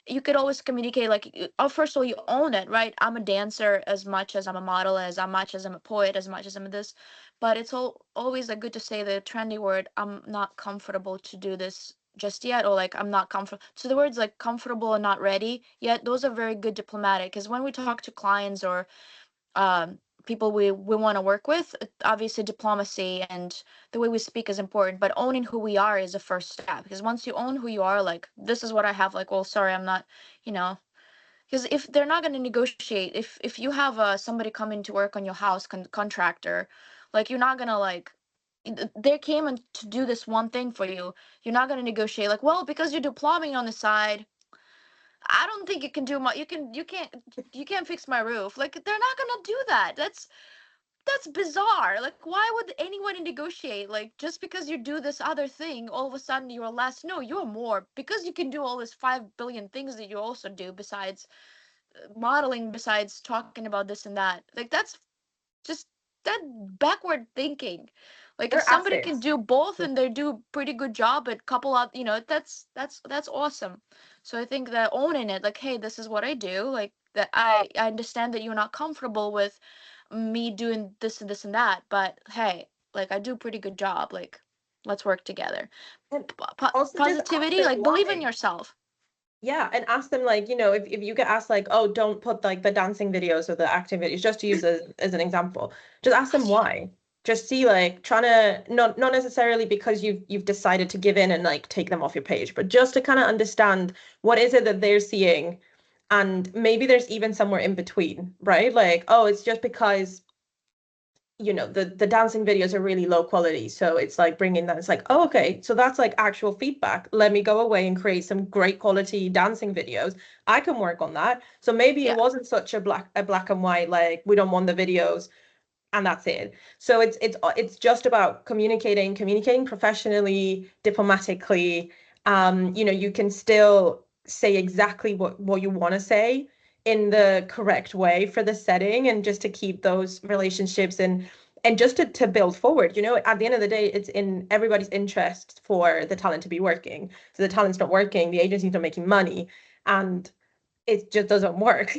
[SPEAKER 2] you could always communicate like, first of all, you own it, right? I'm a dancer as much as I'm a model, as much as I'm a poet, as much as I'm this. But it's always like good to say the trendy word, I'm not comfortable to do this just yet, or like, I'm not comfortable. So the words like comfortable and not ready yet, those are very good diplomatic, because when we talk to clients or people we want to work with. Obviously, diplomacy and the way we speak is important, but owning who we are is a first step. Because once you own who you are, like, this is what I have, like, well, sorry, I'm not, you know, because if they're not going to negotiate, if you have somebody coming to work on your house, contractor, like, you're not going to, like, they came in to do this one thing for you. You're not going to negotiate, like, well, because you do plumbing on the side, I don't think you can do my, you can't fix my roof. Like, they're not going to do that. That's bizarre. Like, why would anyone negotiate? Like, just because you do this other thing, all of a sudden you're less. No, you're more, because you can do all this 5 billion things that you also do besides modeling, besides talking about this and that. Like, that's just that backward thinking. Like, if
[SPEAKER 1] They're
[SPEAKER 2] somebody can
[SPEAKER 1] assets.
[SPEAKER 2] do both and they do pretty good job at couple of, that's awesome. So I think that owning it, like, hey, this is what I do, like, that I understand that you're not comfortable with me doing this and this and that, but hey, like, I do a pretty good job, like, let's work together.
[SPEAKER 1] And also just ask
[SPEAKER 2] Positivity,
[SPEAKER 1] them
[SPEAKER 2] like, believe in
[SPEAKER 1] why.
[SPEAKER 2] yourself.
[SPEAKER 1] Yeah, and ask them, like, if you get asked, like, oh, don't put like the dancing videos or the acting videos, just to use as an example, just ask them why. Just see, like, trying to not necessarily because you've decided to give in and like take them off your page, but just to kind of understand what is it that they're seeing, and maybe there's even somewhere in between, right? Like, oh, it's just because the dancing videos are really low quality, so it's like bringing that, it's like, oh, okay, so that's like actual feedback. Let me go away and create some great quality dancing videos. I can work on that. So maybe it wasn't such a black and white, like, we don't want the videos and that's it. So it's just about communicating professionally, diplomatically. You can still say exactly what you want to say in the correct way for the setting, and just to keep those relationships and just to build forward. At the end of the day, it's in everybody's interest for the talent to be working. So the talent's not working, the agency's not making money, and it just doesn't work.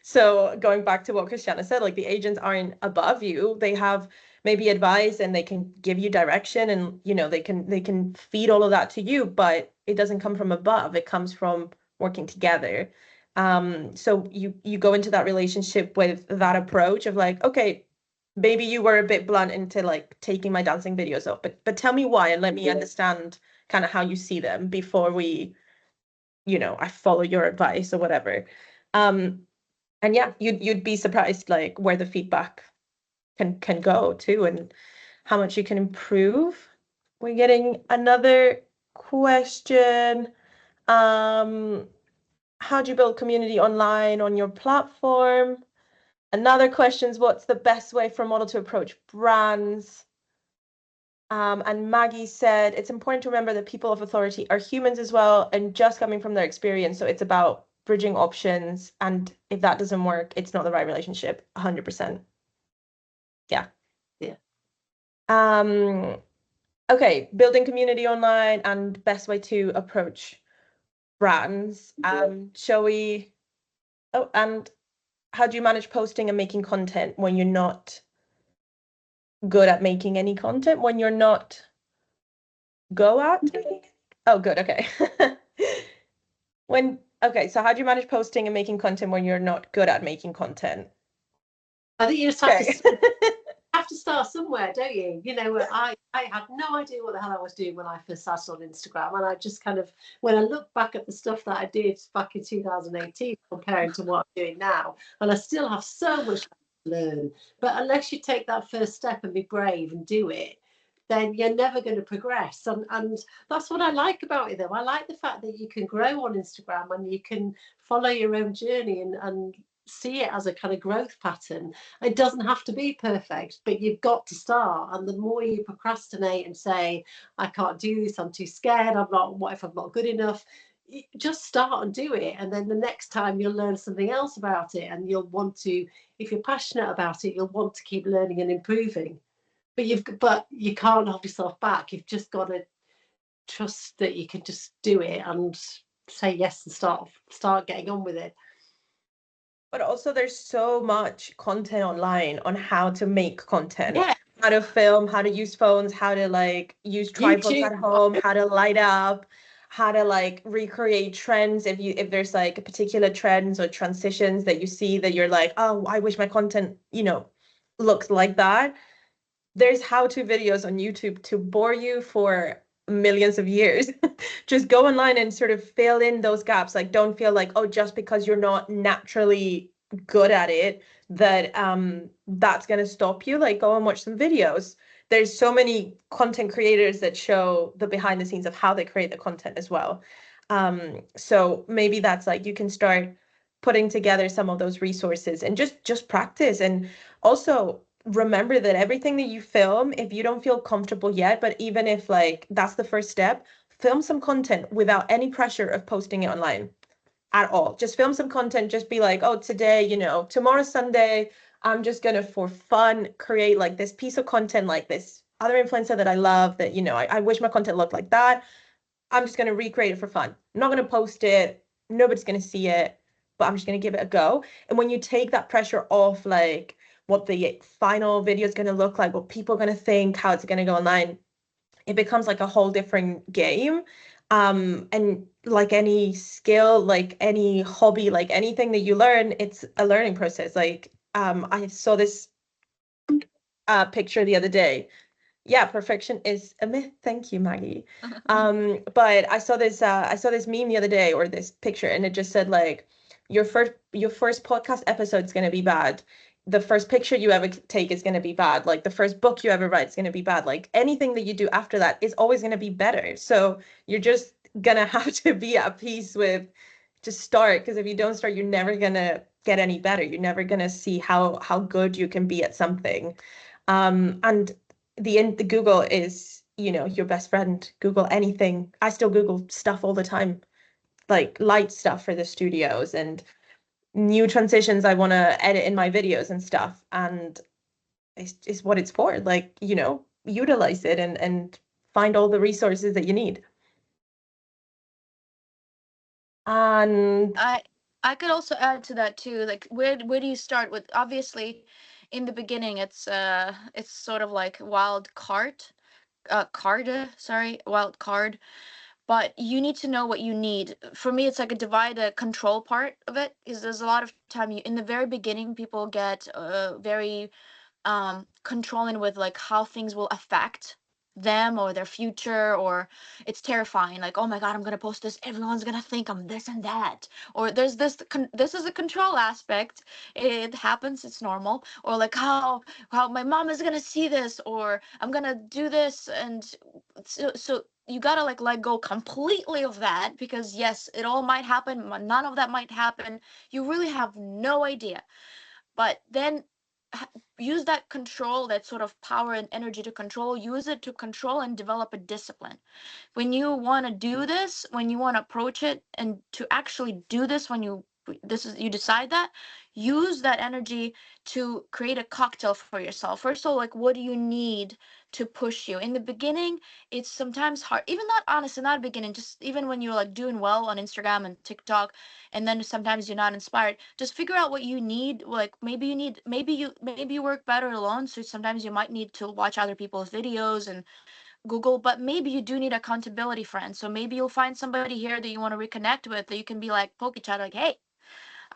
[SPEAKER 1] So going back to what Khrystyana said, like, the agents aren't above you. They have maybe advice and they can give you direction, and they can feed all of that to you, but it doesn't come from above. It comes from working together. So you go into that relationship with that approach of, like, okay, maybe you were a bit blunt into like taking my dancing videos up, but tell me why, and let me understand kind of how you see them before I follow your advice or whatever. And yeah, you'd be surprised, like, where the feedback can go to, and how much you can improve. We're getting another question. How do you build community online on your platform? Another question is, what's the best way for a model to approach brands? And Maggie said, it's important to remember that people of authority are humans as well, and just coming from their experience. So it's about bridging options. And if that doesn't work, it's not the right relationship. 100%. Yeah.
[SPEAKER 3] Yeah.
[SPEAKER 1] Okay. Building community online and best way to approach brands. Shall we? Oh, and how do you manage posting and making content when you're not good at making any content? When you're not go out? Oh, good. Okay. So how do you manage posting and making content when you're not good at making content?
[SPEAKER 3] I think you just have to start somewhere, don't you? I had no idea what the hell I was doing when I first started on Instagram, and I just kind of, when I look back at the stuff that I did back in 2018 comparing to what I'm doing now, and I still have so much to learn, but unless you take that first step and be brave and do it, then you're never going to progress. And that's what I like about it, though. I like the fact that you can grow on Instagram and you can follow your own journey and see it as a kind of growth pattern. It doesn't have to be perfect, but you've got to start. And the more you procrastinate and say, I can't do this, I'm too scared, what if I'm not good enough? Just start and do it. And then the next time you'll learn something else about it, and you'll want to, if you're passionate about it, you'll want to keep learning and improving. But you can't hold yourself back. You've just got to trust that you can just do it and say yes and start getting on with it.
[SPEAKER 1] But also, there's so much content online on how to make content.
[SPEAKER 3] Yeah.
[SPEAKER 1] How to film, how to use phones, how to like use tripods at home, how to light up, how to like recreate trends. If there's like particular trends or transitions that you see that you're like, oh, I wish my content, looks like that, there's how-to videos on YouTube to bore you for millions of years. Just go online and sort of fill in those gaps. Like, don't feel like, oh, just because you're not naturally good at it, that that's gonna stop you. Like, go and watch some videos. There's so many content creators that show the behind the scenes of how they create the content as well. So maybe that's like you can start putting together some of those resources and just practice. And also remember that everything that you film, if you don't feel comfortable yet, but even if like that's the first step, film some content without any pressure of posting it online at all. Just film some content, just be like, oh, today, tomorrow's Sunday, I'm just gonna for fun create like this piece of content, like this other influencer that I love, that I wish my content looked like that. I'm just gonna recreate it for fun. I'm not gonna post it, nobody's gonna see it, but I'm just gonna give it a go. And when you take that pressure off, like what the final video is gonna look like, what people are gonna think, how it's gonna go online, it becomes like a whole different game. And like any skill, like any hobby, like anything that you learn, it's a learning process. Like I saw this picture the other day. Yeah, perfection is a myth. Thank you, Maggie. But I saw this meme the other day, or this picture, and it just said like your first podcast episode is gonna be bad. The first picture you ever take is gonna be bad. Like the first book you ever write is gonna be bad. Like anything that you do after that is always gonna be better. So you're just gonna have to be at peace with just start, because if you don't start, you're never gonna get any better. You're never gonna see how good you can be at something. And the Google is, your best friend. Google anything. I still Google stuff all the time, like light stuff for the studios and new transitions I want to edit in my videos and stuff. And it's what it's for. Like, utilize it and find all the resources that you need. And
[SPEAKER 2] I could also add to that too. Like, where do you start with? Obviously, in the beginning, it's sort of like wild card. But you need to know what you need. For me, it's like a divide a control part of it, because there's a lot of time in the very beginning, people get very controlling with like how things will affect them or their future, or it's terrifying, like, oh my god, I'm gonna post this, everyone's gonna think I'm this and that, or there's this is a control aspect. It happens, it's normal. Or like how my mom is gonna see this, or I'm gonna do this. And so you gotta like let go completely of that, because yes, it all might happen, none of that might happen. You really have no idea. But then use that control, that sort of power and energy to control, use it to control and develop a discipline. When you want to do this, when you want to approach it and to actually do this, when you decide that, use that energy to create a cocktail for yourself. First of all, like, what do you need to push you in the beginning? It's sometimes hard, even not honestly, not beginning, just even when you're like doing well on Instagram and TikTok, and then sometimes you're not inspired. Just figure out what you need. Like, maybe you work better alone, so sometimes you might need to watch other people's videos and Google. But maybe you do need accountability friends, so maybe you'll find somebody here that you want to reconnect with, that you can be like, poke each other, like, hey,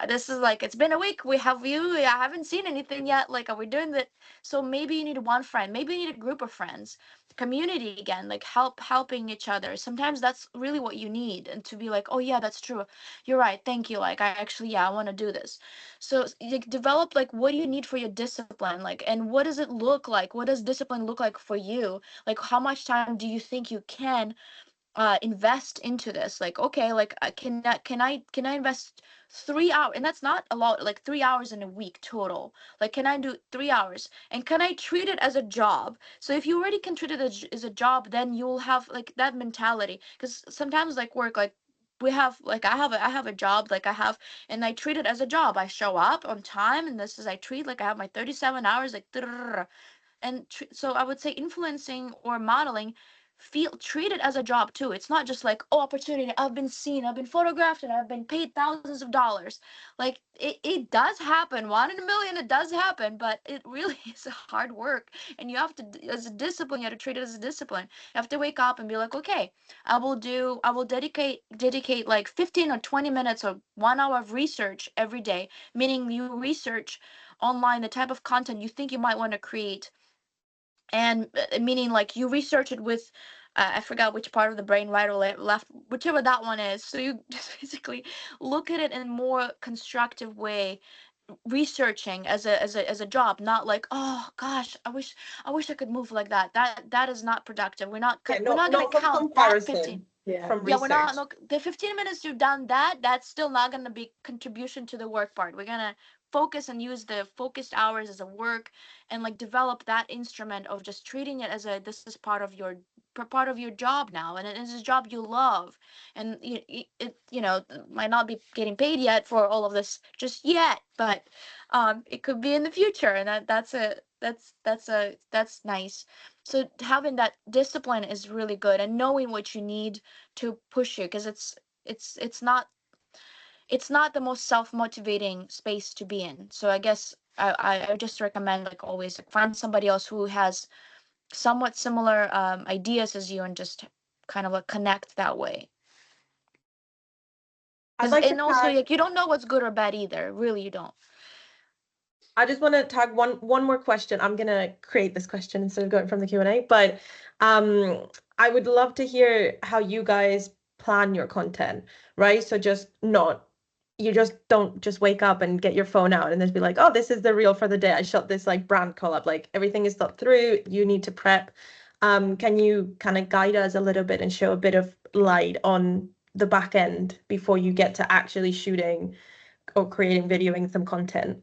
[SPEAKER 2] this is like, it's been a week, we have you, I haven't seen anything yet, like, are we doing that? So maybe you need one friend, maybe you need a group of friends, community again, like helping each other. Sometimes that's really what you need, and to be like, oh yeah, that's true, you're right, thank you, like, I actually, yeah, I want to do this. So like, develop like what do you need for your discipline, like, and what does it look like, what does discipline look like for you? Like, how much time do you think you can invest into this? Like, okay, like, can I invest 3 hours? And that's not a lot, like 3 hours in a week total. Like, can I do 3 hours, and can I treat it as a job? So if you already can treat it as a job, then you'll have like that mentality. Because sometimes like work, like, we have like, I have a job, like I have, and I treat it as a job. I show up on time, and this is, I treat like I have my 37 hours, like, and so I would say influencing or modeling, treat it as a job too. It's not just like, oh, opportunity, I've been seen, I've been photographed, and I've been paid thousands of dollars. Like it does happen, 1 in a million, it does happen, but it really is a hard work. And you have to, as a discipline, you have to treat it as a discipline. You have to wake up and be like, okay, I will dedicate like 15 or 20 minutes or 1 hour of research every day, meaning you research online the type of content you think you might want to create, and meaning like you research it with I forgot which part of the brain, right or left, whichever that one is. So you just basically look at it in a more constructive way, researching as a job, not like, oh gosh, I wish I could move like that. That is not productive.
[SPEAKER 1] Yeah,
[SPEAKER 2] We're not going
[SPEAKER 1] not
[SPEAKER 2] to
[SPEAKER 1] from
[SPEAKER 2] count that 15.
[SPEAKER 1] comparison,
[SPEAKER 3] Yeah.
[SPEAKER 1] from
[SPEAKER 2] Yeah, we're not
[SPEAKER 1] research.
[SPEAKER 2] look the 15 minutes you've done that's still not going to be contribution to the work part. We're going to focus and use the focused hours as a work, and like develop that instrument of just treating it as a, this is part of your job now, and it is a job you love. And it might not be getting paid yet for all of this just yet, but it could be in the future, and that's nice. So having that discipline is really good, and knowing what you need to push you, because it's not the most self-motivating space to be in. So I guess I just recommend, like always, like, find somebody else who has somewhat similar ideas as you, and just kind of like connect that way.
[SPEAKER 1] I'd like to
[SPEAKER 2] And also,
[SPEAKER 1] tag,
[SPEAKER 2] like, you don't know what's good or bad either. Really, you don't.
[SPEAKER 1] I just want to tag one more question. I'm gonna create this question instead of going from the Q&A, but I would love to hear how you guys plan your content, right? So just not, you just don't just wake up and get your phone out and just be like, oh, this is the reel for the day. I shot this like brand collab. Like everything is thought through. You need to prep. Can you kind of guide us a little bit and show a bit of light on the back end before you get to actually shooting or creating, videoing some content?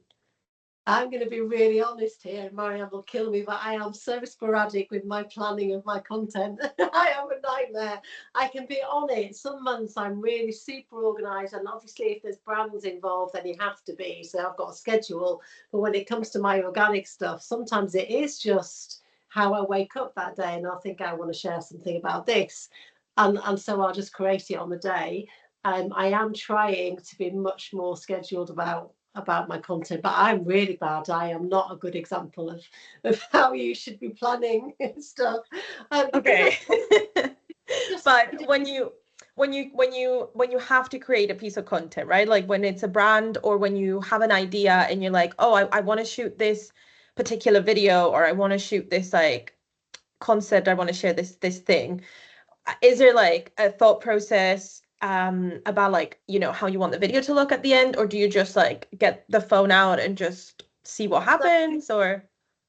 [SPEAKER 3] I'm going to be really honest here, and Mariam will kill me, but I am so sporadic with my planning of my content. I am a nightmare. I can be on it. Some months I'm really super organised, and obviously if there's brands involved, then you have to be. So I've got a schedule. But when it comes to my organic stuff, sometimes it is just how I wake up that day, and I'll think I want to share something about this. And so I'll just create it on the day. I am trying to be much more scheduled about my content, but I'm really bad. I am not a good example of how you should be planning stuff.
[SPEAKER 1] Okay. But when you have to create a piece of content, right? Like when it's a brand, or when you have an idea and you're like, oh, I want to shoot this particular video, or I want to shoot this like concept, I want to share this thing. Is there like a thought process about like, how you want the video to look at the end, or do you just like get the phone out and just see what happens? Or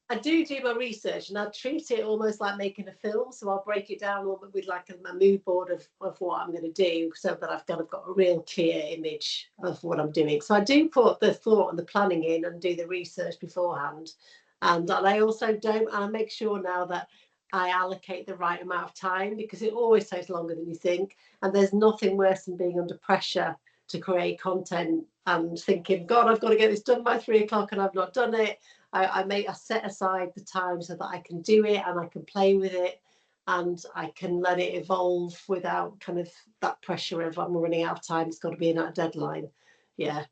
[SPEAKER 3] I do my research, and I treat it almost like making a film. So I'll break it down with like a mood board of what I'm going to do, so that I've kind of got a real clear image of what I'm doing. So I do put the thought and the planning in and do the research beforehand. And I also don't, and I make sure now that I allocate the right amount of time, because it always takes longer than you think. And there's nothing worse than being under pressure to create content and thinking, God, I've got to get this done by 3 o'clock and I've not done it. I set aside the time so that I can do it and I can play with it, and I can let it evolve without kind of that pressure of, I'm running out of time, it's got to be in that deadline. Yeah.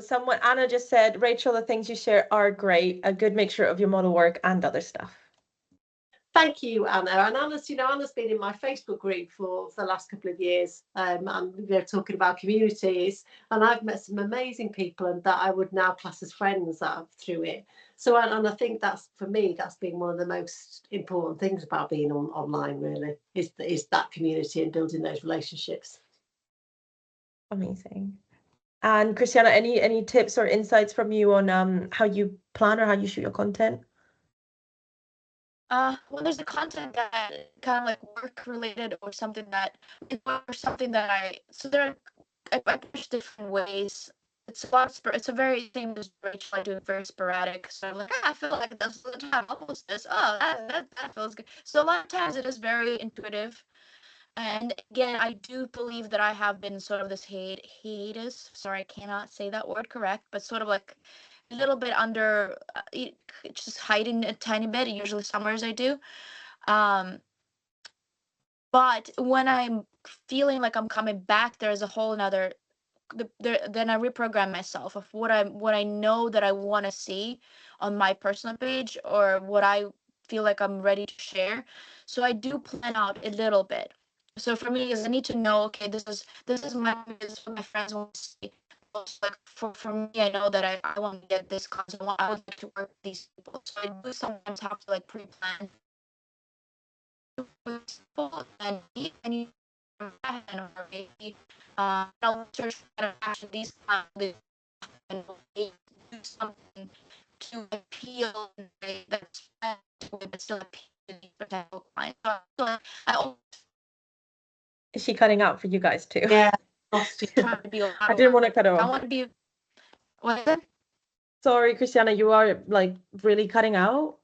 [SPEAKER 1] someone, Anna just said, Rachel, the things you share are great, a good mixture of your model work and other stuff.
[SPEAKER 3] Thank you, Anna. And Anna's been in my Facebook group for the last couple of years, and talking about communities. And I've met some amazing people, and that I would now class as friends through it. So, and I think that's, for me, that's been one of the most important things about being online. Really, is that community and building those relationships.
[SPEAKER 1] Amazing. And Khrystyana, any tips or insights from you on how you plan or how you shoot your content?
[SPEAKER 2] Well, there's the content that kind of like work related, or something that so there I push different ways. It's it's a very same as Rachel. I do it very sporadic. So I'm like, I feel like that's the time. I'll post this. Oh, that feels good. So a lot of times it is very intuitive. And again, I do believe that I have been sort of this hiatus. Sorry, I cannot say that word correct, but sort of like a little bit under, just hiding a tiny bit. Usually summers I do. But when I'm feeling like I'm coming back, there's a whole another then I reprogram myself of what I know that I want to see on my personal page, or what I feel like I'm ready to share. So I do plan out a little bit. So for me, is I need to know, okay, this is what my friends want to see. Also, like for me, I know that I want to get this content. I want to work with these people. So I do sometimes have to like pre-plan with people, and you and maybe I'll search for actually these clients and do something to appeal in a way that's but still appeal to these potential clients. So I always
[SPEAKER 1] Is she cutting out for you guys too?
[SPEAKER 3] Yeah. Lost you.
[SPEAKER 2] try to be a lot
[SPEAKER 1] I didn't want to cut
[SPEAKER 2] I
[SPEAKER 1] off.
[SPEAKER 2] want to be what is it?
[SPEAKER 1] Sorry, Khrystyana, you are like really cutting out.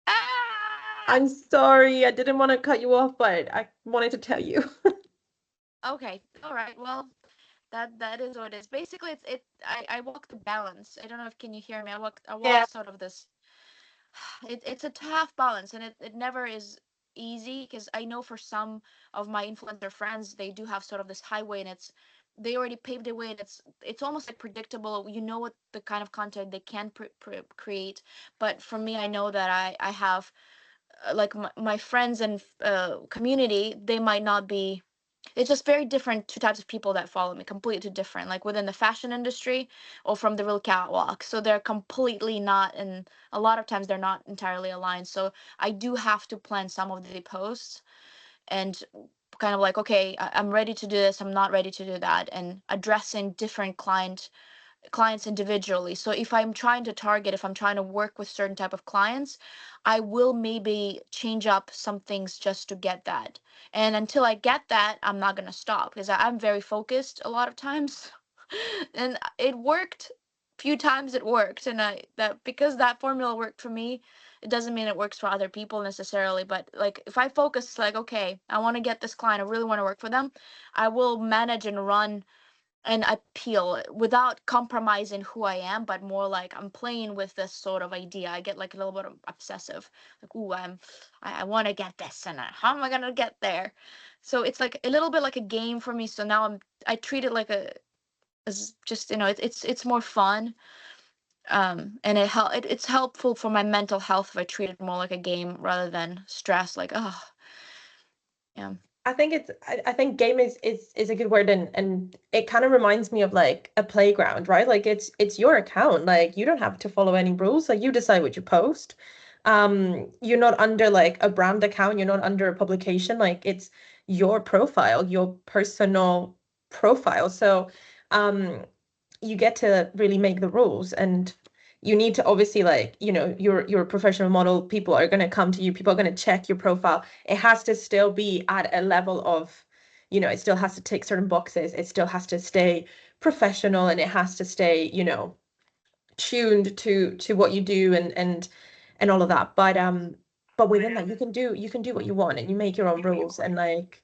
[SPEAKER 2] Ah!
[SPEAKER 1] I'm sorry, I didn't want to cut you off, but I wanted to tell you.
[SPEAKER 2] Okay, all right. Well, that is what it is. Basically, I walk the balance. I don't know if can you hear me. I walk
[SPEAKER 3] Yeah.
[SPEAKER 2] sort of this. It's a tough balance, and it never is easy, because I know for some of my influencer friends, they do have sort of this highway, and they already paved the way, and it's almost like predictable. You know what the kind of content they can create. But for me, I know that I have like my friends and community, they might not be. It's just very different, two types of people that follow me, completely different, like within the fashion industry or from the Real Catwalk. So they're completely not, and a lot of times they're not entirely aligned. So I do have to plan some of the posts and kind of like, okay, I'm ready to do this, I'm not ready to do that, and addressing different clients individually. So if I'm trying to target, if I'm trying to work with certain type of clients, I will maybe change up some things just to get that. And until I get that, I'm not going to stop, because I'm very focused a lot of times. And it worked. Few times it worked, and I that because that formula worked for me, it doesn't mean it works for other people necessarily. But like if I focus, like, okay, I want to get this client, I really want to work for them, I will manage and run and appeal without compromising who I am, but more like I'm playing with this sort of idea. I get like a little bit obsessive, like, ooh, I want to get this, and how am I gonna get there? So it's like a little bit like a game for me. So now I treat it like as just, it's more fun, and it's helpful for my mental health if I treat it more like a game rather than stress. Like, oh, yeah.
[SPEAKER 1] I think game is a good word, and it kind of reminds me of like a playground, right? Like it's your account. Like you don't have to follow any rules. Like you decide what you post. You're not under like a brand account, you're not under a publication. Like it's your profile, your personal profile. So you get to really make the rules, and you need to obviously, like, you're a professional model, people are going to come to you, people are going to check your profile. It has to still be at a level of, it still has to tick certain boxes, it still has to stay professional, and it has to stay, tuned to what you do, and all of that. But within that, you can do what you want, and you make your own rules, and like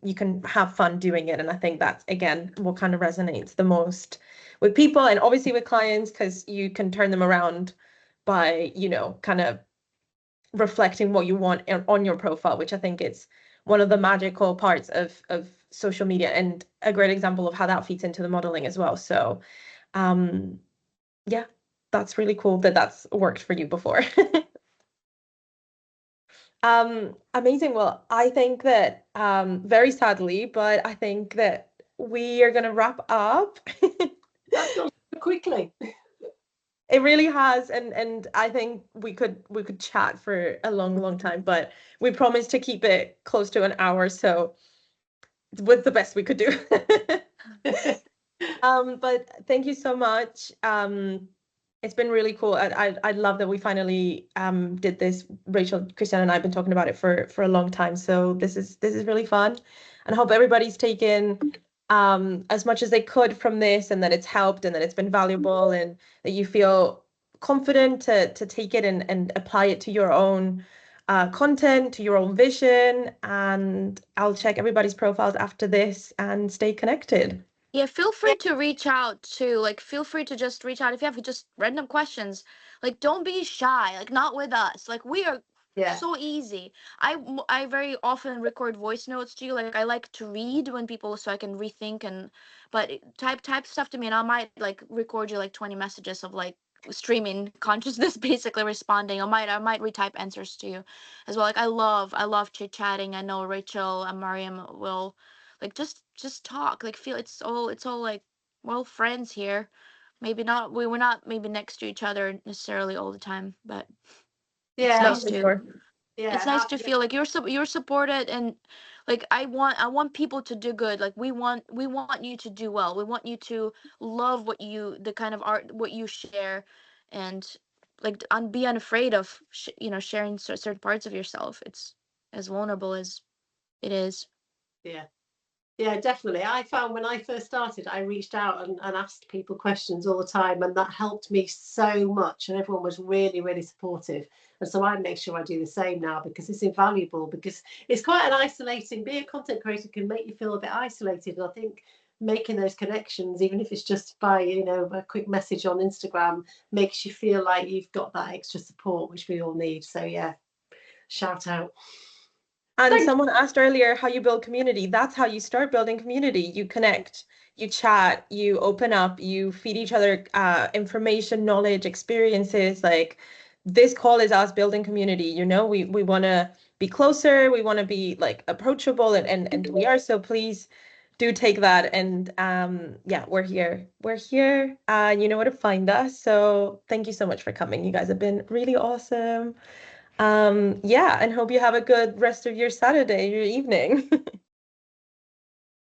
[SPEAKER 1] you can have fun doing it. And I think that's again what kind of resonates the most with people, and obviously with clients, because you can turn them around by kind of reflecting what you want on your profile, which I think is one of the magical parts of social media, and a great example of how that feeds into the modeling as well. So yeah, that's really cool that that's worked for you before. Amazing. Well, I think that very sadly, but I think that we are gonna wrap up.
[SPEAKER 3] That's gone so quickly.
[SPEAKER 1] It really has, and I think we could chat for a long time, but we promised to keep it close to an hour, so with the best we could do. But thank you so much. It's been really cool. I love that we finally did this. Rachel, Khrystyana, and I have been talking about it for a long time. So this is really fun, and I hope everybody's taken as much as they could from this, and that it's helped, and that it's been valuable, and that you feel confident to take it and apply it to your own content, to your own vision. And I'll check everybody's profiles after this and stay connected.
[SPEAKER 2] Yeah, feel free to reach out too. Like, feel free to just reach out if you have just random questions. Like, don't be shy. Like, not with us. Like, we are
[SPEAKER 3] Yeah.
[SPEAKER 2] so easy. I very often record voice notes to you. Like, I like to read when people, so I can rethink and, but type stuff to me, and I might like record you like 20 messages of like streaming consciousness, basically responding. I might retype answers to you as well. Like, I love chit chatting. I know Rachel and Mariam will like just talk, like feel it's all like we're all friends here. Maybe not, we were not maybe next to each other necessarily all the time, but it's
[SPEAKER 3] Yeah,
[SPEAKER 2] nice
[SPEAKER 1] For
[SPEAKER 2] to
[SPEAKER 1] sure.
[SPEAKER 2] it's
[SPEAKER 3] yeah,
[SPEAKER 2] nice to feel like you're supported. And like I want people to do good. Like we want you to do well. We want you to love what you the kind of art what you share. And like be unafraid of sharing certain parts of yourself. It's as vulnerable as it is.
[SPEAKER 3] yeah. Yeah, definitely. I found when I first started, I reached out and asked people questions all the time, and that helped me so much. And everyone was really, really supportive. And so I make sure I do the same now because it's invaluable. Because it's quite an isolating. Being a content creator can make you feel a bit isolated. And I think making those connections, even if it's just by a quick message on Instagram, makes you feel like you've got that extra support, which we all need. So yeah, shout out.
[SPEAKER 1] And
[SPEAKER 3] Thank
[SPEAKER 1] someone asked earlier how you build community. That's how you start building community. You connect, you chat, you open up, you feed each other information, knowledge, experiences. Like this call is us building community. We want to be closer. We want to be like approachable, and we are. So please do take that. And yeah, we're here. We're here. You know where to find us. So thank you so much for coming. You guys have been really awesome. Yeah, and hope you have a good rest of your Saturday, your evening.